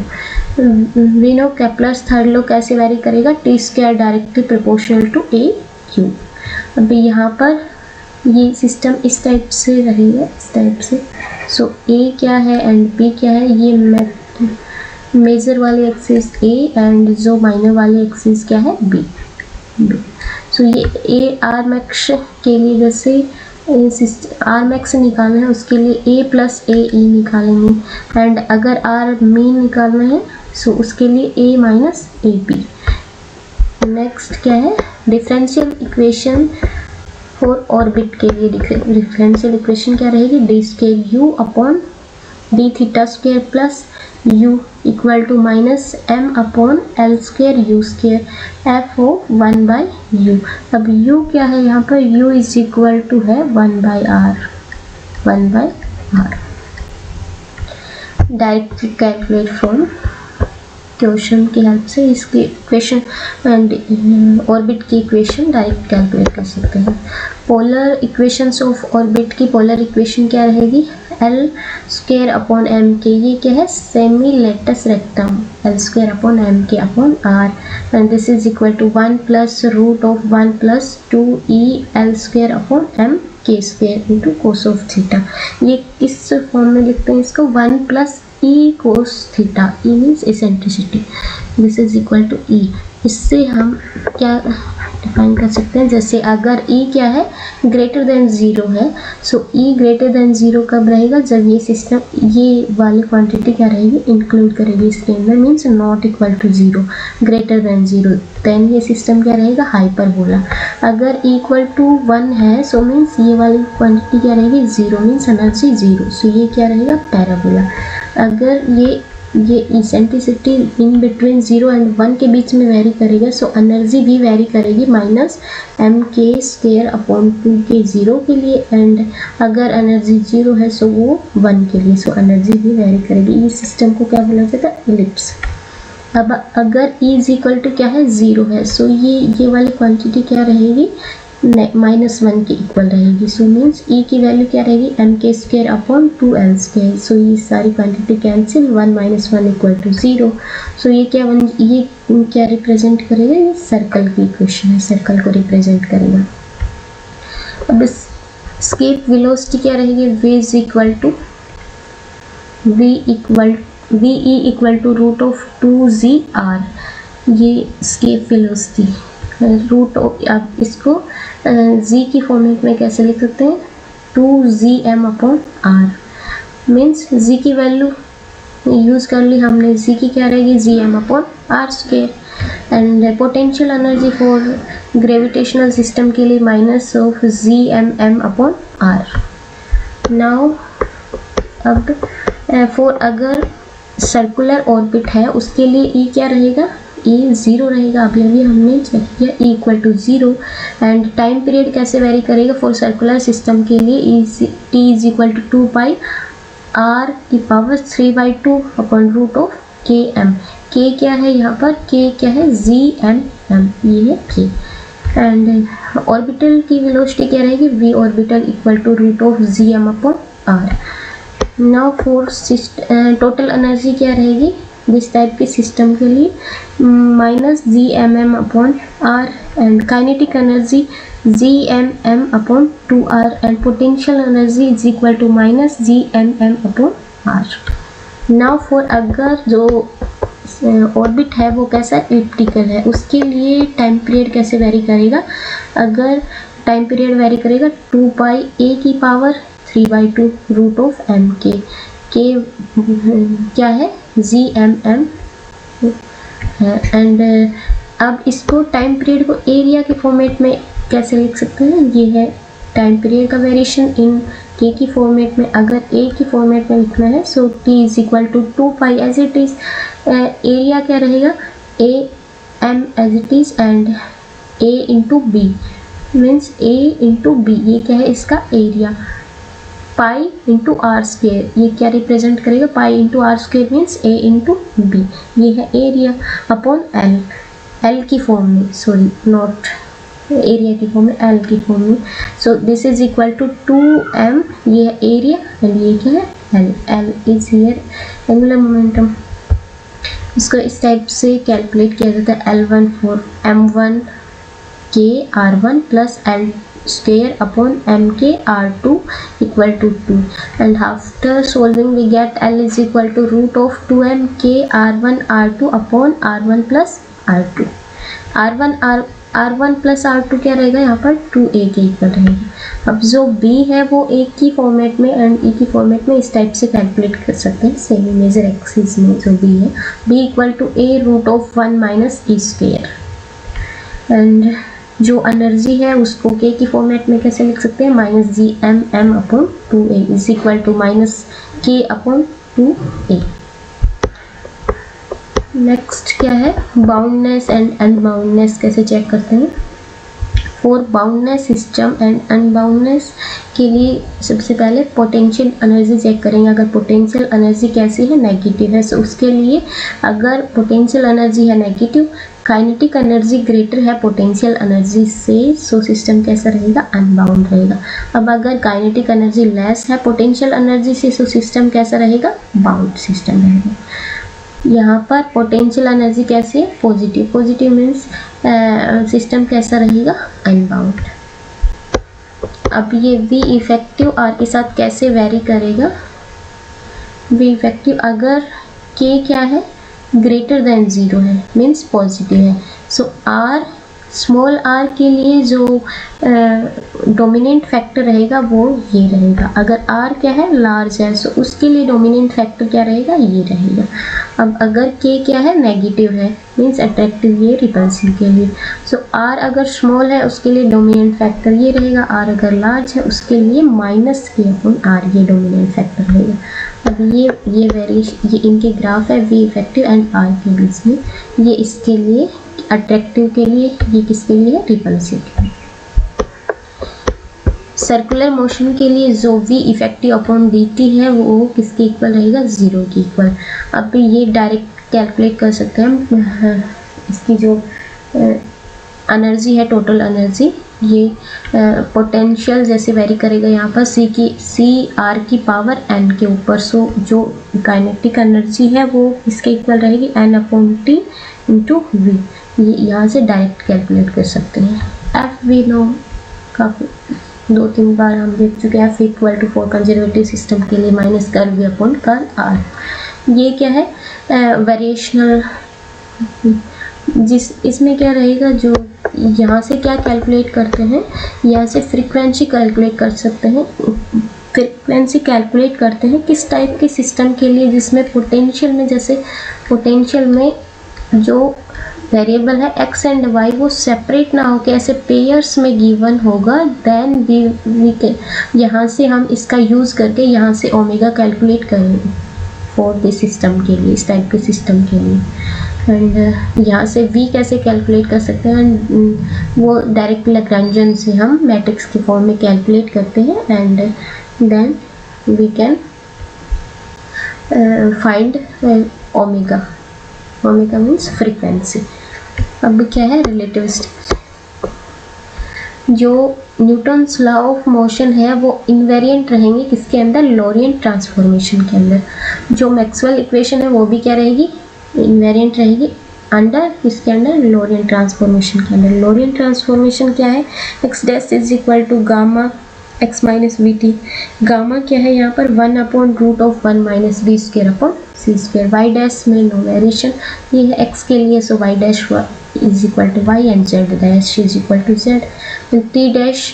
Speaker 1: we know Kepler's third law कैसे vary करेगा, T square directly proportional to A cube. अभी यहाँ पर ये system इस टाइप से रहेगा, इस टाइप से, सो ए क्या है एंड पी क्या है, ये मेजर वाली एक्सिस ए एंड जो माइनर वाली एक्सिस क्या है, बी। सो ये ए आर मैक्स के लिए, जैसे आर मैक्स निकालना है उसके लिए ए प्लस ए ई निकालेंगे, एंड अगर आर मीन निकालना है सो उसके लिए ए माइनस ए पी। नेक्स्ट क्या है, डिफरेंशियल इक्वेशन फॉर ऑर्बिट के लिए डिफरेंशियल इक्वेशन क्या रहेगी, D square U upon D theta square plus u equal to minus m upon l square u square F of 1/u। अब u क्या है यहाँ पर, u इज इक्वल टू है 1/r, 1/r। Direct calculate from question की help से इसकी equation orbit की इक्वेशन डायरेक्ट कैलकुलेट कर सकते हैं। पोलर इक्वेशंस ऑफ ऑर्बिट की पोलर इक्वेशन क्या रहेगी, एल स्क्वायर अपॉन एम के, ये क्या है, semi latus rectum, L square upon M K upon R, and this is equal to 1 plus root of 1 plus 2 E L square upon M K square into cos of theta. ये किस form में लिखते हैं इसको, 1 plus E cos theta, E means eccentricity, this is equal to E. इससे हम क्या define कर सकते हैं, जैसे अगर ई क्या है, ग्रेटर देन 0 है, सो ई ग्रेटर देन 0 कब रहेगा, जब ये सिस्टम ये वाली क्वांटिटी क्या रहेगी, इंक्लूड करेगी इसके अंदर, means not equal to 0, greater than 0, then ये सिस्टम क्या रहेगा, हाइपरबोला। अगर इक्वल टू 1 है सो मीन्स ये वाली क्वांटिटी क्या रहेगी, 0, मीन्स एनर्जी 0, सो ये क्या रहेगा, पैराबोला। अगर ये ये इसेंट्रिसिटी इन बिटवीन 0 एंड 1 के बीच में वेरी करेगा, सो एनर्जी भी वेरी करेगी माइनस mk² अपॉन 2k 0 के लिए, एंड अगर एनर्जी 0 है सो वो 1 के लिए, सो एनर्जी भी वेरी करेगी। इस सिस्टम को क्या बोला जाता है? इलिप्स। अब अगर E इज इक्वल टू क्या है? 0 है, सो ये वाली क्वांटिटी क्या रहेगी? -1 के इक्वल रहेगी। सो मीन्स E की वैल्यू क्या रहेगी? mk² upon 2l²। सो ये सारी क्वांटिटी कैंसिल, 1 - 1 इक्वल टू 0। सो ये क्या रिप्रेजेंट करेगा? ये सर्कल की इक्वेशन है, सर्कल को रिप्रेजेंट करेगा। अब एस्केप वेलोसिटी क्या रहेगी? v is equal to ve equal to root of 2gr। ये एस्केप वेलोसिटी रूट ऑफ, आप इसको g की फॉर्मेट में कैसे लिख सकते हैं? 2gm upon r। Means g की वैल्यू यूज कर ली हमने, g की क्या रहेगी? gm upon r²। And potential energy for gravitational system के लिए minus of gmm upon r। Now अब फॉर अगर सर्कुलर ऑर्बिट है उसके लिए E क्या रहेगा? E 0 रहेगा। अभी हमने चेक किया E equal to 0। And time period कैसे वेरी करेगा? फॉर सर्कुलर सिस्टम के लिए T is equal to 2 pi r की power 3/2 upon root of km। k क्या है यहाँ पर? k क्या है? gmm, ये है k। एंड ऑर्बिटल की वेलोसिटी क्या रहेगी? v orbital equal to root of gm upon r। Now for total energy क्या रहेगी दिस टाइप के सिस्टम के लिए? Minus gmm upon r। And kinetic energy gmm upon 2r। And potential energy is equal to minus gmm upon r। Now for अगर जो orbit है वो कैसा? एलिप्टिकल है, उसके लिए टाइम पीरियड कैसे वेरी करेगा? अगर टाइम पीरियड वेरी करेगा 2 पाई a की power 3/2 root of mk। k क्या है? gmm है। एंड अब इसको टाइम पीरियड को एरिया के फॉर्मेट में कैसे लिख सकते हैं? ये है टाइम पीरियड का वेरिएशन इन k की फॉर्मेट में। अगर a की फॉर्मेट में लिखना है so t is equal to 2 pi as it is. Area क्या रहेगा? a m as it is and a into b means a into b। ये क्या है? इसका एरिया पाई इंटू r²। ये क्या रिप्रेजेंट करेगा? Pi into r² means a into b। ये है एरिया अपॉन l की फॉर्म में, सॉरी नॉट एरिया की फॉर्म में, l की फॉर्म में। So this is equal to 2m, ये है एरिया एंड ये क्या है? l is here angular momentum. इसको इस टाइप से कैलकुलेट किया जाता है। L1 for m1 k r1 प्लस l² upon mk r2 equal to 2, and after solving we get L is equal to root of 2m k r1 r2 upon r1 plus r2। r1 plus r2 क्या रहेगा यहाँ पर? 2a के equal रहेगा। अब जो b है वो a की फॉर्मेट में एंड e की फॉर्मेट में इस टाइप से कैलकुलेट कर सकते हैं। सेमी मेजर एक्सिस में जो b है, b equal to a root of 1 minus e²। And जो एनर्जी है उसको k की फॉर्मेट में कैसे लिख सकते हैं? Minus gmm upon 2a is equal to minus k upon 2a। Next क्या है? बाउंडनेस एंड अनबाउंडनेस कैसे चेक करते हैं? For boundness system and unboundness के लिए सबसे पहले पोटेंशियल एनर्जी चेक करेंगे। अगर पोटेंशियल एनर्जी कैसी है? नेगेटिव है। सो उसके लिए अगर पोटेंशियल एनर्जी है नेगेटिव, काइनेटिक एनर्जी ग्रेटर है पोटेंशियल एनर्जी से, सो सिस्टम कैसा रहेगा? अनबाउंड रहेगा। अब अगर काइनेटिक एनर्जी लेस है पोटेंशियल एनर्जी से, सो सिस्टम कैसा रहेगा? बाउंड सिस्टम रहेगा। यहाँ पर पोटेंशियल एनर्जी कैसे है? पॉजिटिव। पॉजिटिव मीन्स सिस्टम कैसा रहेगा? अनबाउंड। अब ये v इफेक्टिव r के साथ कैसे वेरी करेगा? v इफेक्टिव अगर k क्या है? ग्रेटर देन 0 है मीन्स पॉजिटिव है, सो r स्मॉल आर के लिए जो डोमिनेंट फैक्टर रहेगा वो ये रहेगा। अगर आर क्या है, लार्ज है, सो उसके लिए डोमिनेंट फैक्टर क्या रहेगा, ये रहेगा। अब अगर के क्या है, नेगेटिव है, मीन्स अट्रैक्टिव, ये रिपल्सिव के लिए। सो आर अगर स्मॉल है उसके लिए डोमिनेंट फैक्टर ये रहेगा, आर अगर लार्ज है उसके लिए माइनस के अपॉन आर ये डोमिनेंट फैक्टर रहेगा। अब ये वेरिएशन, ये इनके ग्राफ है वी इफेक्टिव एंड आर के बीच में। ये इसके लिए अट्रैक्टिव के लिए, ये किसके लिए, रिपल्सिव के लिए। सर्कुलर मोशन के लिए जो v इफेक्टिव अपॉन dt है वो किसके इक्वल रहेगा, 0 के इक्वल। अब ये डायरेक्ट कैलकुलेट कर सकते हैं हम। इसकी जो एनर्जी है, टोटल एनर्जी, ये पोटेंशियल जैसे वेरी करेगा यहाँ पर सी आर की पावर n के ऊपर। सो जो काइनेटिक एनर्जी है वो किसके इक्वल रहेगी, n upon T into V. ये यहाँ से डायरेक्ट कैलकुलेट कर सकते हैं। एफ वी नो, काफ़ी 2-3 बार हम देख चुके हैं। F equal to for conservative system के लिए माइनस कर वी अपॉन कर आर। ये क्या है, वेरिएशनल, जिस इसमें क्या रहेगा, जो यहाँ से क्या कैलकुलेट करते हैं, यहाँ से फ्रीक्वेंसी कैलकुलेट कर सकते हैं। फ्रीक्वेंसी कैलकुलेट करते हैं किस टाइप के सिस्टम के लिए, जिसमें पोटेंशियल में, जैसे पोटेंशियल में जो वेरिएबल है एक्स एंड वाई वो सेपरेट ना होकर ऐसे पेयर्स में गिवन होगा, देन वी कैन, यहाँ से हम इसका यूज़ करके यहाँ से ओमेगा कैलकुलेट करेंगे फॉर दिस सिस्टम के लिए, इस टाइप के सिस्टम के लिए। एंड यहाँ से v कैसे कैलकुलेट कर सकते हैं, वो डायरेक्ट लैग्रेंजियन से हम मैट्रिक्स के फॉर्म में कैलकुलेट करते हैं and then we can find omega. Omega means frequency. अब क्या है, रिलेटिविस्टिक। जो न्यूटन्स लॉ ऑफ मोशन है वो इनवेरिएंट रहेंगे किसके अंदर, लोरियंट ट्रांसफॉर्मेशन के अंदर। जो मैक्सवेल इक्वेशन है वो भी क्या रहेगी, इनवेरिएंट रहेगी अंडर, किसके अंदर, लोरियंट ट्रांसफॉर्मेशन के अंदर। लोरियंट ट्रांसफॉर्मेशन क्या है, X dash is equal to gamma X minus V T. Gamma क्या है यहाँ पर, 1 upon root of 1 minus B square upon C square. Y dash में नो वेरिएशन, ये है एक्स के लिए, so Y dash is equal to Y and Z dash is equal to Z. T dash,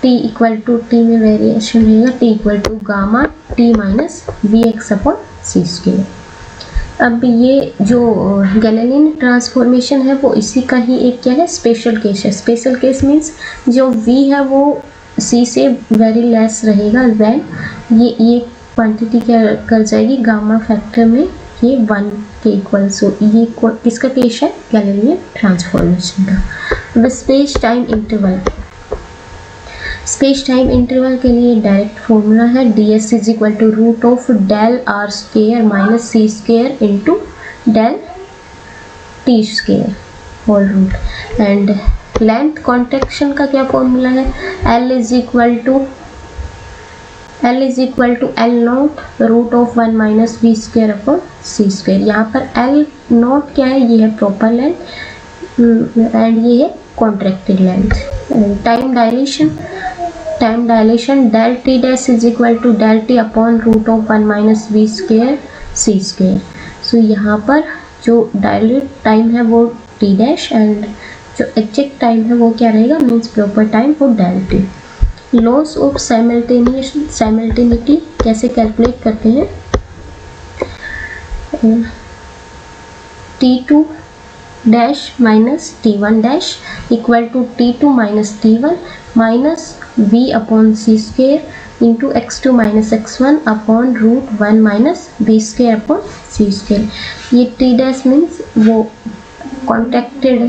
Speaker 1: T equal to, T में variation रहेगा, T equal to gamma T minus V X upon C square. अब ये जो गैलेलियन transformation है वो इसी का ही एक क्या है, स्पेशल केस है। स्पेशल केस मीन्स जो v है वो c से वेरी लेस रहेगा, देन ये क्वांटिटी क्या कर जाएगी, गामा फैक्टर में ये 1 के इक्वल। सो ये किसका केस है, गैलेलियन ट्रांसफॉर्मेशन का। अब space time interval, space time interval के लिए डायरेक्ट फॉर्मूला है ds is equal to root of del R square minus C square into del T square whole root. And length contraction का क्या formula है, l is equal to L naught root of 1 minus we square upon C square. यहाँ पर L not क्या है, ये है proper length and ये है contracted length. Time dilation del T dash is equal to del T upon root of 1 minus we square C square. So यहाँ पर जो डायलेट टाइम है वो टी डैश एंड जो एग्जैक्ट टाइम है वो क्या रहेगा, means proper time for del T. Loss of simultaneity कैसे कैलकुलेट करते हैं, T2 dash minus T1 dash equal to T2 minus T1 minus V upon C square into x2 minus x1 upon root 1 minus V square upon C square. ये T dash means वो contracted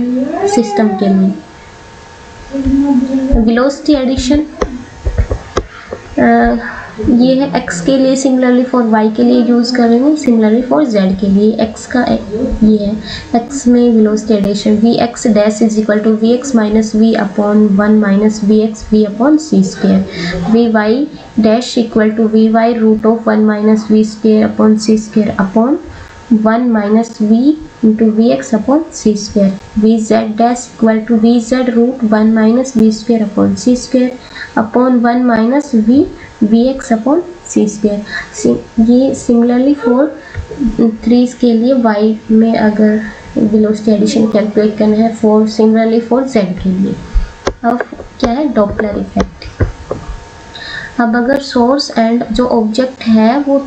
Speaker 1: system के लिए। Velocity addition ये है x के लिए, similarly for y के लिए यूज़ करेंगे, सिमिलरली फॉर z के लिए। x का ये है, x में velocity addition V X dash is equal to V X minus V upon 1 minus V X V upon C square. V Y dash equal to V Y root of 1 minus we square upon C square upon 1 minus V into V X upon C square. V Z dash equal to V Z root 1 minus we square upon C square upon 1 minus V X upon C square. ये similarly for 3 के लिए y में अगर velocity addition calculate करना है for similarly for Z के लिए। अब क्या है डॉपलर इफेक्ट। अब अगर सोर्स एंड जो ऑब्जेक्ट है वो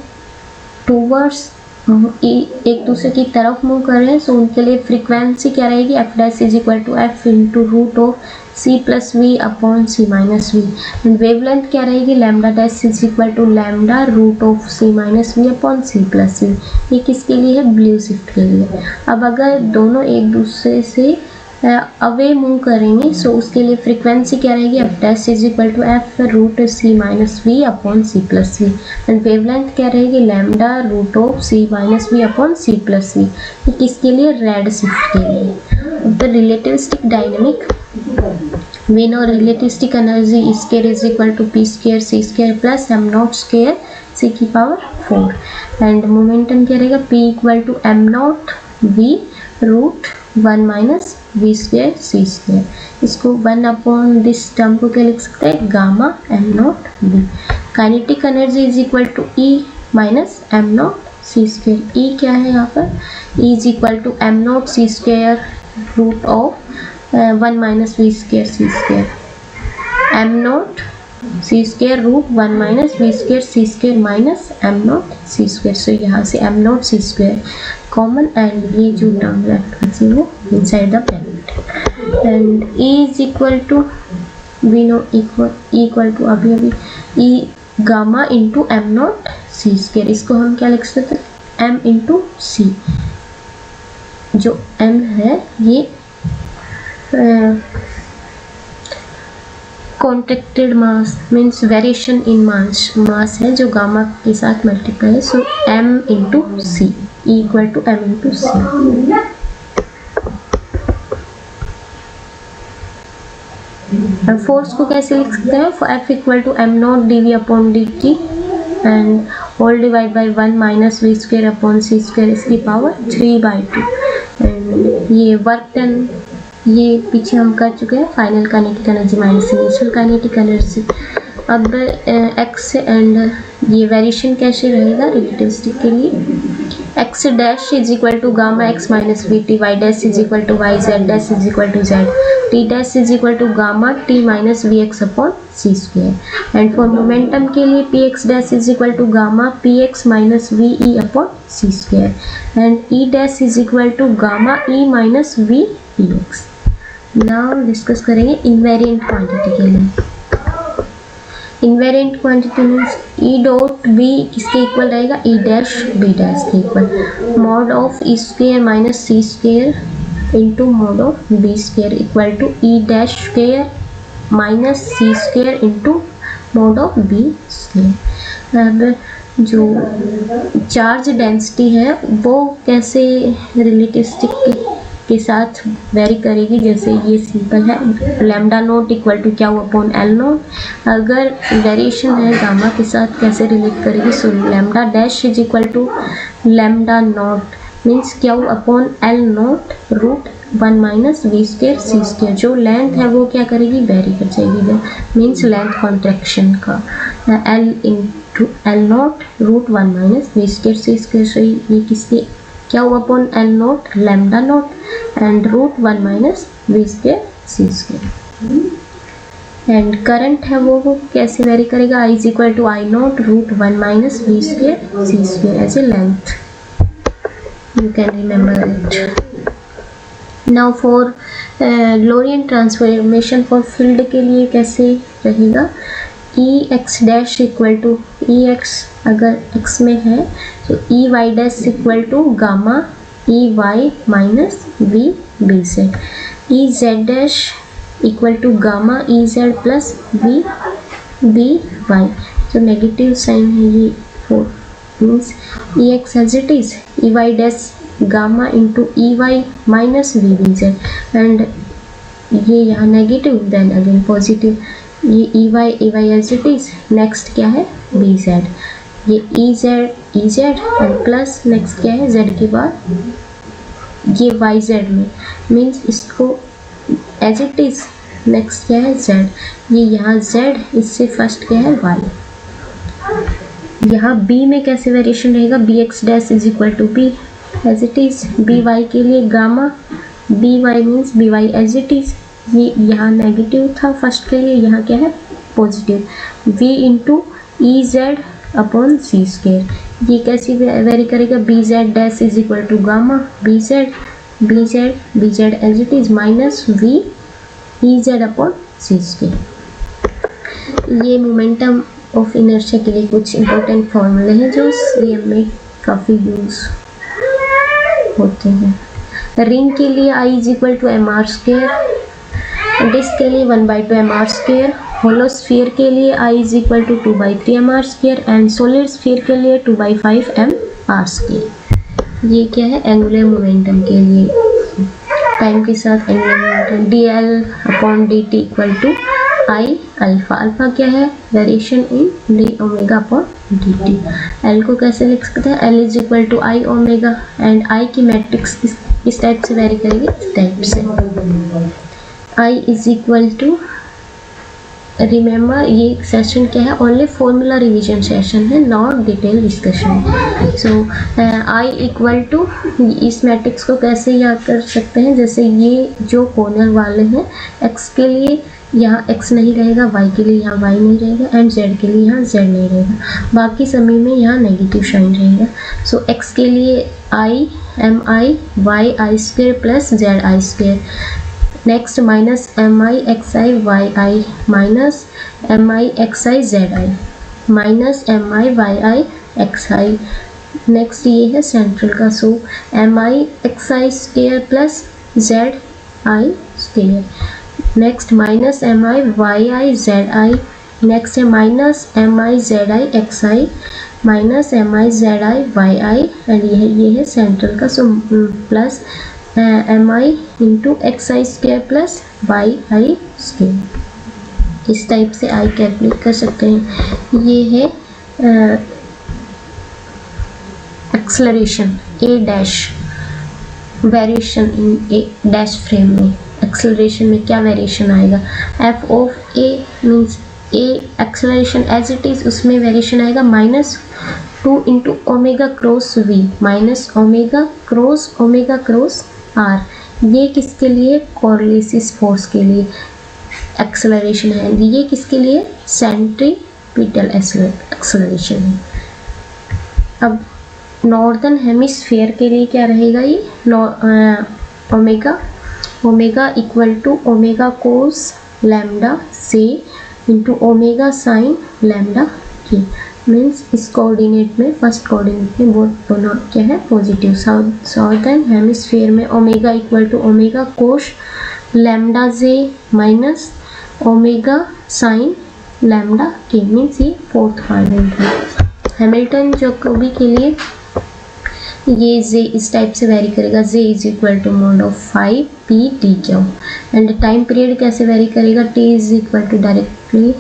Speaker 1: टूवर्ड्स एक दूसरे की तरफ मूव कर रहे हैं, सो उनके लिए फ्रीक्वेंसी क्या रहेगी, F dash is equal to F into root of C plus V upon C minus V. And wavelength क्या रहेगी, lambda dash is equal to lambda root of C minus V upon C plus V. ये किसके लिए है, blue shift के लिए। अब अगर दोनों एक दूसरे से अवे मूव करेंगे, सो उसके लिए फ्रीक्वेंसी क्या रहेगी, F dash is equal to F root C minus V upon C plus V. And wavelength क्या रहेगी, lambda root of C minus V upon C plus V. ये किसके लिए, रेड शिफ्ट के लिए। The relativistic dynamic, we know relativistic energy is square is equal to p square c square plus m naught square c की power 4। And momentum क्या रहेगा, p equal to m naught v root 1 minus v square c square. इसको 1 upon this term को क्या लिख सकते हैं, gamma m naught v। Kinetic energy is equal to e minus m naught c square. e क्या है यहाँ पर, e is equal to m naught c square root of 1 minus v square c square, m naught c square root 1 minus v square c square minus m naught c square. So यहाँ से m naught c square common, and ये जो term left बची वो inside the bracket. And e is equal to we know equal to अभी e gamma into m naught c square. इसको हम क्या लिख सकते हैं, एम इंटू सी। जो एम है ये contracted mass means variation in mass है जो गामा के साथ मल्टीप्लाई है। So m into c equal to m into c. Force को कैसे लिख सकते हैं, F equal to m naught d v upon D t and whole divide by 1 minus v square upon C square इसकी power 3/2। And ये work done ये पीछे हम कर चुके हैं, final kinetic energy minus initial kinetic energy. अब X and ये वेरिएशन कैसे रहेगा रिलेटिविस्टिक के लिए, X dash is equal to gamma X minus V T, Y dash is equal to Y, Z dash is equal to Z, T dash is equal to gamma T minus V X upon C square. And for momentum के लिए P X dash is equal to gamma P X minus V E upon C square and E dash is equal to gamma E minus V E X. Now discuss करेंगे invariant quantity के लिए। Invariant quantity means E dot B किसके इक्वल रहेगा, E dash B dash के equal. Mod of E square minus C square into mod of B square equal to E dash square minus C square into mod of B square. अब जो charge density है वो कैसे relativistic के साथ very करेगी, जैसे ये सिंपल है, लैम्डा नोट इक्वल टू क्या हुआ अपॉन एल नोट। अगर वेरिएशन है गामा के साथ कैसे रिलेट करेगी, so lambda dash is equal to lambda naught means क्या हुआ upon l naught root 1 minus v square c square. जो लेंथ है वो क्या करेगी, वेरी कर जाएगी, मीन्स लेंथ कॉन्ट्रैक्शन का l into l naught root 1 minus v square c square. So ये किसके क्या हुआ upon l naught lambda note and root 1 minus v square c square. And current है वो कैसे वेरी करेगा, I is equal to I naught root 1 minus v square c square as a length, you can remember it. Now for Lorentz transformation for field के लिए कैसे रहेगा, e x dash equal to e x अगर x में है तो e Y dash equal to gamma e Y minus we B Z, E Z dash equal to gamma E Z plus V B Y. तो negative sign है ये 4 means E X as it is E Y dash gamma into E Y minus we B Z and ये यहाँ negative then again positive, ये E Y as it is, next क्या है B Z, ये E Z and plus next क्या है Z के बाद ये वाई जेड में मीन्स इसको एज इट इज, नेक्स्ट क्या है जेड, ये यहाँ जेड इससे फर्स्ट क्या है वाई। यहाँ बी में कैसे वेरिएशन रहेगा, B X dash is equal to B as it is. B Y के लिए gamma B Y means B Y as it is. ये यहाँ नेगेटिव था फर्स्ट के लिए, यहाँ क्या है positive. V into E Z upon सी स्क्वायर, ये कैसे वेरी करेगा, B Z dash is equal to gamma B Z as it is minus V E Z upon C square. ये मोमेंटम ऑफ इनर्शिया के लिए कुछ इंपॉर्टेंट फॉर्मूले हैं जो सीएम में काफ़ी यूज होते हैं। रिंग के लिए I is equal to m r square, disk के लिए 1/2 m r square, hollow sphere के लिए I is equal to 2/3 m r square and solid sphere के लिए 2/5 एम आर स्क्वायर। ये क्या है एंगुलर मोमेंटम के लिए, टाइम के साथ angular momentum D L upon D T equal to I alpha. Alpha क्या है variation in D omega upon D T. L को कैसे लिख सकते हैं, L is equal to I omega and I की मैट्रिक्स इस टाइप से वेरी करेगी, इस टाइप से I is equal to, remember ये सेशन क्या है ओनली फॉर्मूला रिवीजन सेशन है, not detail discussion. So I equal to, इस मैट्रिक्स को कैसे याद कर सकते हैं, जैसे ये जो कॉर्नर वाले हैं x के लिए यहाँ x नहीं रहेगा, y के लिए यहाँ y नहीं रहेगा एंड z के लिए यहाँ z नहीं रहेगा, बाकी सभी में यहाँ नेगेटिव साइन रहेगा। सो x के लिए i m i Y I square plus z i square, next minus m i x i Y i minus m i x i z i minus m i Y i x i. Next ये है central का, so m i x I square plus z i square, next minus m i Y i z i, next है minus m i z i x i minus m i z I Y I and ये है central का, so plus M I into X I square plus Y I square. इस type से I calculate कर सकते हैं। ये है acceleration A dash, variation in A dash frame में एक्सेलरेशन में क्या वेरिएशन आएगा, F of A means A acceleration as it is, उसमें वेरिएशन आएगा -2 into omega cross V minus omega cross R. ये किसके लिए, कोरिलेसिस फोर्स के लिए एक्सेलरेशन है, ये किसके लिए सेंट्रीपिटल एक्सेलरेशन है। अब नॉर्दर्न हेमिस्फीयर के लिए क्या रहेगा, ये omega equal to omega cos lambda से इंटू ओमेगा साइन लैम्डा की, मीन्स इस कोऑर्डिनेट में फर्स्ट कोऑर्डिनेट में वो दोनों क्या है पॉजिटिव। साउदर्न हेमिस्फीयर में omega equal to omega cos lambda j minus omega sine lambda k, means ये फोर्थ क्वाड्रेंट है। हैमिल्टन जैकोबी के लिए ये जे इस टाइप से वेरी करेगा, j is equal to mod of 5 p t q and time period कैसे vary करेगा, t is equal to directly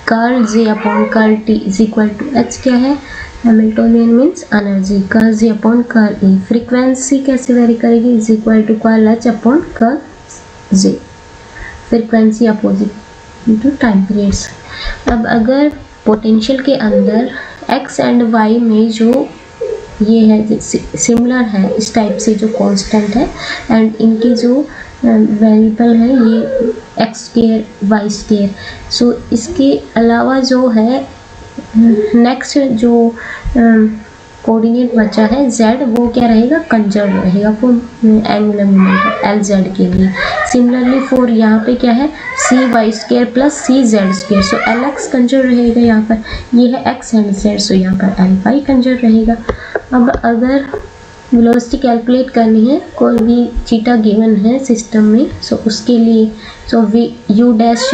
Speaker 1: curl j upon curl t is equal to h क्या है Hamiltonian means energy, curl j upon curl e. Frequency कैसे vary करेगी, is equal to curl h upon curl j, frequency opposite into time periods. अब अगर potential के अंदर x and y में जो ये है सिमिलर है इस टाइप से जो कांस्टेंट है एंड इनके जो वेरिएबल है ये एक्स स्क्वायर वाई स्क्वायर, सो इसके अलावा जो है नेक्स्ट जो कोऑर्डिनेट बचा है z, वो क्या रहेगा कंजर्व रहेगा for angular momentum L Z के लिए। सिमिलरली फॉर यहाँ पे क्या है सी वाई स्क्वायर प्लस सी Z square, so L x conserve रहेगा यहाँ पर, ये है एक्स एंड जेड, सो यहाँ पर एल वाई कंजर्व रहेगा। अब अगर वेलोसिटी कैलकुलेट करनी है, कोई भी थीटा गिवन है सिस्टम में, सो उसके लिए so v u dash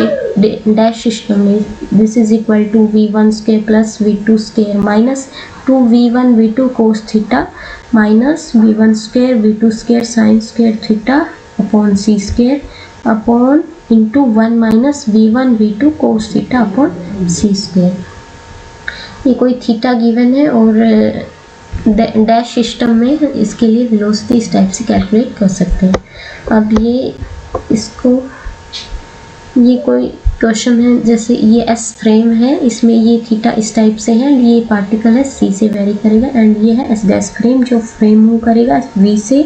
Speaker 1: system में this is equal to v1 square plus v2 square minus 2v1 v2 cos theta minus v1 square v2 square sine square theta upon C square upon into 1 minus v1 v2 cos theta upon C square. ये कोई theta given है और dash system में इसके लिए velocity इस type से calculate कर सकते हैं। अब ये इसको ये कोई क्वेश्चन है जैसे ये एस फ्रेम है, इसमें ये थीटा इस टाइप से है, ये पार्टिकल है सी से वेरी करेगा, एंड ये है एस डैश फ्रेम जो फ्रेम मूव करेगा वी से,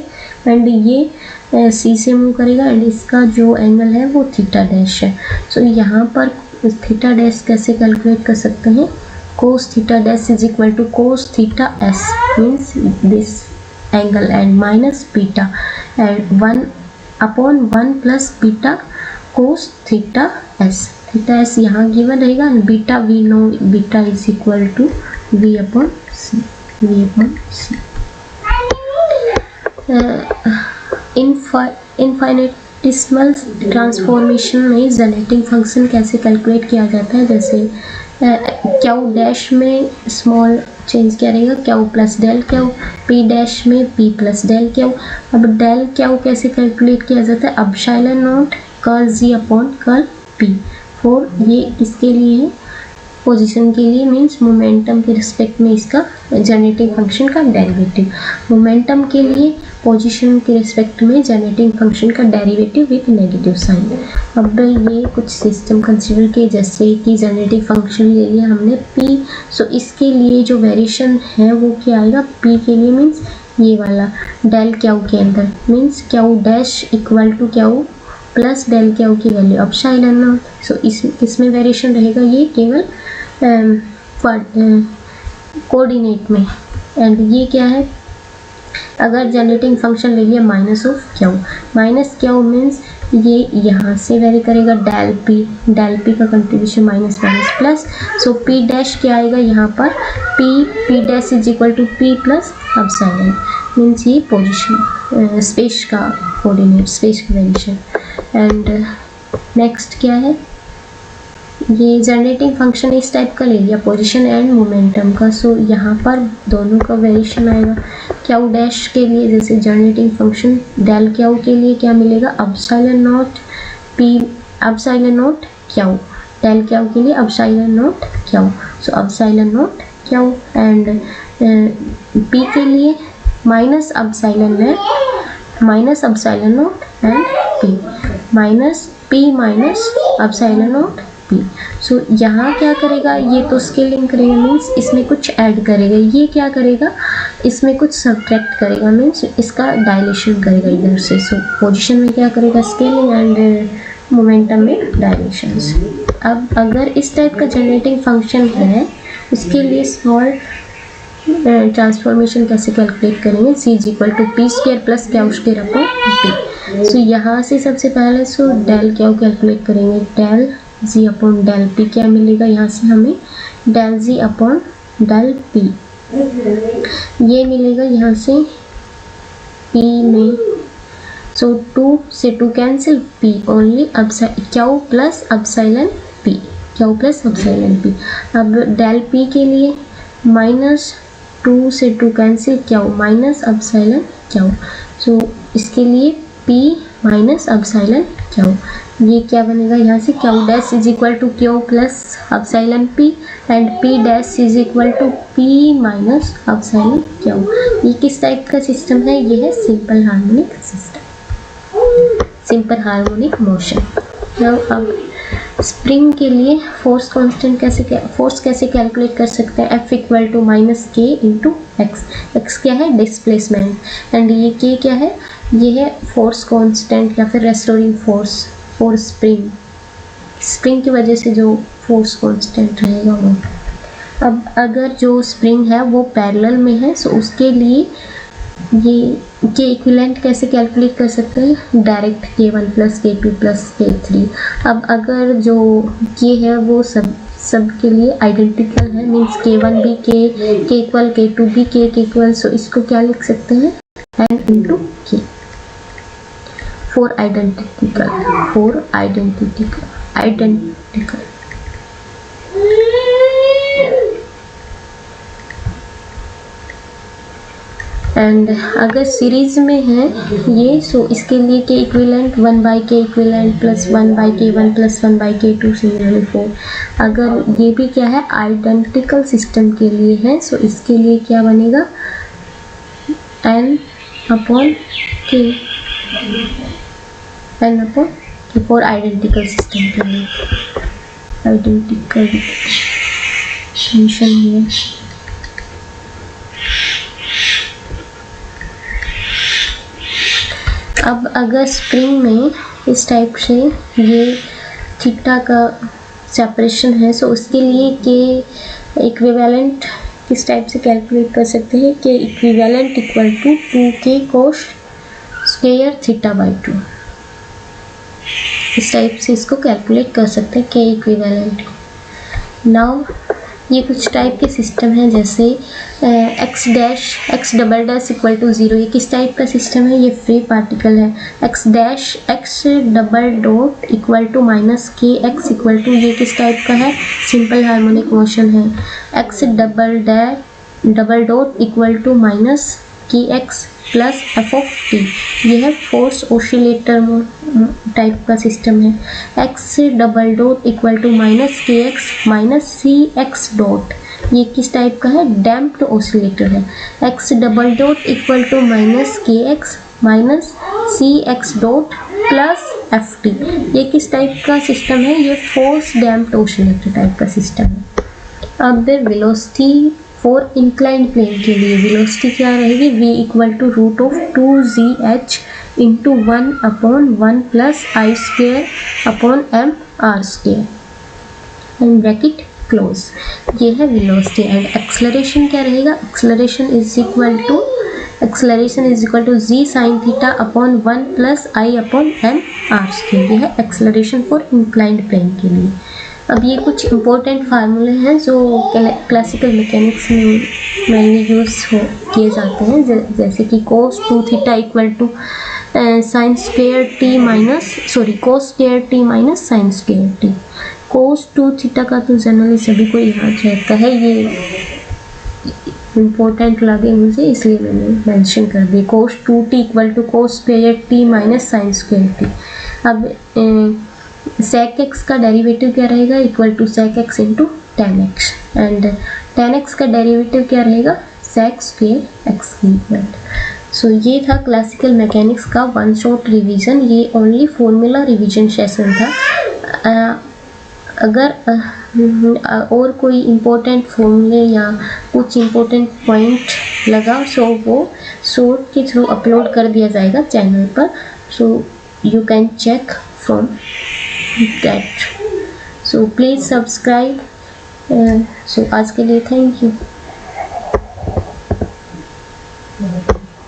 Speaker 1: एंड ये सी से मूव करेगा, एंड इसका जो एंगल है वो थीटा डैश है। सो यहाँ पर थीटा डैश कैसे कैलकुलेट कर सकते हैं, cos theta dash is equal to cos theta s means this angle and minus beta and 1/1 plus beta cos theta s यहाँ गिवन रहेगा, beta we know beta is equal to v upon c. Infinitesimal transformation में genetic function कैसे calculate किया जाता है, जैसे q dash में small change क्या रहेगा, q plus del q, p dash में पी प्लस डेल क्यू। अब डेल क्यू कैसे कैलकुलेट किया जाता है, epsilon naught curl G upon curl P. For ये किसके लिए है, पोजीशन के लिए मीन्स मोमेंटम के रिस्पेक्ट में इसका जेनेटिक फंक्शन का डेरिवेटिव, मोमेंटम के लिए पोजीशन के रिस्पेक्ट में जेनेटिक फंक्शन का डेरिवेटिव विद नेगेटिव साइन। अब ये कुछ सिस्टम कंसीडर किए, जैसे कि जेनेटिक फंक्शन ले लिया हमने p, सो इसके लिए जो वेरिएशन है वो क्या आएगा, p के लिए मीन्स ये वाला डेल क्यू के अंदर means Q dash equal to Q plus del Q की वैल्यू एप्सिलॉन नॉट। सो इसमें वेरिएशन रहेगा ये केवल कोऑर्डिनेट में, एंड ये क्या है, अगर जनरेटिंग फंक्शन ले लिया minus of Q, minus Q means ये यहाँ से वेरी करेगा डेल पी का contribution minus plus, so P dash क्या आएगा यहाँ पर, P dash is equal to P plus epsilon means ये पोजीशन स्पेस का कोऑर्डिनेट, स्पेस का वेरिएशन। एंड नेक्स्ट क्या है, ये जनरेटिंग फंक्शन इस टाइप का ले लिया पोजीशन एंड मोमेंटम का, सो यहाँ पर दोनों का वेरिएशन आएगा। क्यू डैश के लिए जैसे जनरेटिंग फंक्शन डेल क्यू के लिए क्या मिलेगा, epsilon naught p epsilon naught q, del Q के लिए epsilon naught q, so epsilon naught q, and p के लिए minus epsilon naught and p minus p minus epsilon naught p. So यहाँ क्या करेगा, ये तो स्केलिंग करेगा मीन्स इसमें कुछ ऐड करेगा, ये क्या करेगा इसमें कुछ सब्ट्रैक्ट करेगा मीन्स इसका डायलेशन करेगा इधर से। सो पोजीशन में क्या करेगा स्केलिंग एंड मोमेंटम में डायलेशंस। अब अगर इस टाइप का जनरेटिंग फंक्शन है उसके लिए स्मॉल ट्रांसफॉर्मेशन कैसे कैलकुलेट करेंगे, c is equal to p square plus q square upon p. So यहाँ से सबसे पहले सो डेल क्यू कैलकुलेट करेंगे, del g upon del p क्या मिलेगा, यहाँ से हमें del g upon del p ये मिलेगा यहाँ से p में, सो 2 से 2 cancel, p only q plus epsilon p, q plus epsilon p। अब डेल p के लिए माइनस 2 से 2 cancel, q minus epsilon q, so इसके लिए p माइनस एप्सिलॉन क्यू, ये क्या बनेगा यहाँ से Q dash is equal to Q plus epsilon P and P dash is equal to P minus epsilon Q. ये किस टाइप का सिस्टम है, ये है simple harmonic system, simple harmonic motion. अब स्प्रिंग के लिए फोर्स कांस्टेंट कैसे कैलकुलेट कर सकते हैं, F इक्वल टू माइनस के इंटू एक्स, एक्स क्या है डिस्प्लेसमेंट एंड ये के क्या है, ये है फोर्स कांस्टेंट या फिर रेस्टोरिंग फोर्स फॉर स्प्रिंग की वजह से जो फोर्स कांस्टेंट रहेगा वो। अब अगर जो स्प्रिंग है वो पैरेलल में है सो उसके लिए ये के इक्विवेलेंट कैसे कैलकुलेट कर सकते हैं, direct k1 plus k2 plus k3। अब अगर जो के है वो सब के लिए आइडेंटिकल है मीन्स k1 भी k इक्वल k2 भी k इक्वल, सो इसको क्या लिख सकते हैं n into k four identical and अगर सीरीज में है ये सो इसके लिए के इक्विवेलेंट 1 बाई के equivalent plus 1 by k1 plus 1 by k2 similarly 4। अगर ये भी क्या है आइडेंटिकल सिस्टम के लिए है सो इसके लिए क्या बनेगा n अपॉन के फॉर आइडेंटिकल सिस्टम के लिए। आइडेंटिकल मेंशन है। अब अगर स्प्रिंग में इस टाइप से ये थीटा का सेपरेशन है, सो उसके लिए के इक्विवेलेंट किस टाइप से कैलकुलेट कर सकते हैं, के equivalent equal to 2k cos square theta by 2। इस टाइप से इसको कैलकुलेट कर सकते हैं के इक्विवेलेंट। नाउ ये कुछ टाइप के सिस्टम है, जैसे x double dash equal to 0। ये किस टाइप का सिस्टम है, ये फ्री पार्टिकल है। x double dot equal to minus k x equal to, ये किस टाइप का है, सिंपल हार्मोनिक मोशन है। x double dot equal to minus k x plus f of t, ये है फोर्स ओसिलेटर टाइप का system है। x double dot equal to minus k x minus c x dot, ये किस type का है, damped oscillator है। x double dot equal to minus k x minus c x dot plus f t, ये किस type का system है, ये फोर्स डैम्प्ड ओसिलेटर टाइप का सिस्टम है। अब वेलोसिटी फॉर इंक्लाइंड प्लेन के लिए वेलोसिटी क्या रहेगी, v equal to root of 2gh into 1/1 plus I square upon M R square end bracket close. ये है वेलोसिटी। एंड एक्सेलरेशन क्या रहेगा, acceleration is equal to g sine theta upon 1 plus I upon M R square. ये है acceleration for inclined plane के लिए। अब ये कुछ इम्पोर्टेंट फार्मूले हैं जो क्लासिकल मैकेनिक्स में मेनली यूज़ किए जाते हैं, जैसे कि cos 2 theta equal to sine square T minus cos square T minus sine square T. cos 2 theta का तो जनरली सभी को याद रहता है, ये इम्पोर्टेंट लगे मुझे इसलिए मैंने मेंशन कर दिया। cos 2t equal to cos square T minus sine square T. अब sec x का डेरिवेटिव क्या रहेगा, equal to sec x into tan x, and tan x का डेरिवेटिव क्या रहेगा, sec स्क्वेयर x की इक्वल। सो ये था क्लासिकल मैकेनिक्स का वन शॉट रिवीजन। ये ओनली फॉर्मूला रिवीजन सेशन था। अगर और कोई इम्पोर्टेंट फॉर्मूले या कुछ इम्पोर्टेंट पॉइंट लगा सो वो शॉर्ट के थ्रू अपलोड कर दिया जाएगा चैनल पर, so you can check from that, so please subscribe। so आज के लिए थैंक यू।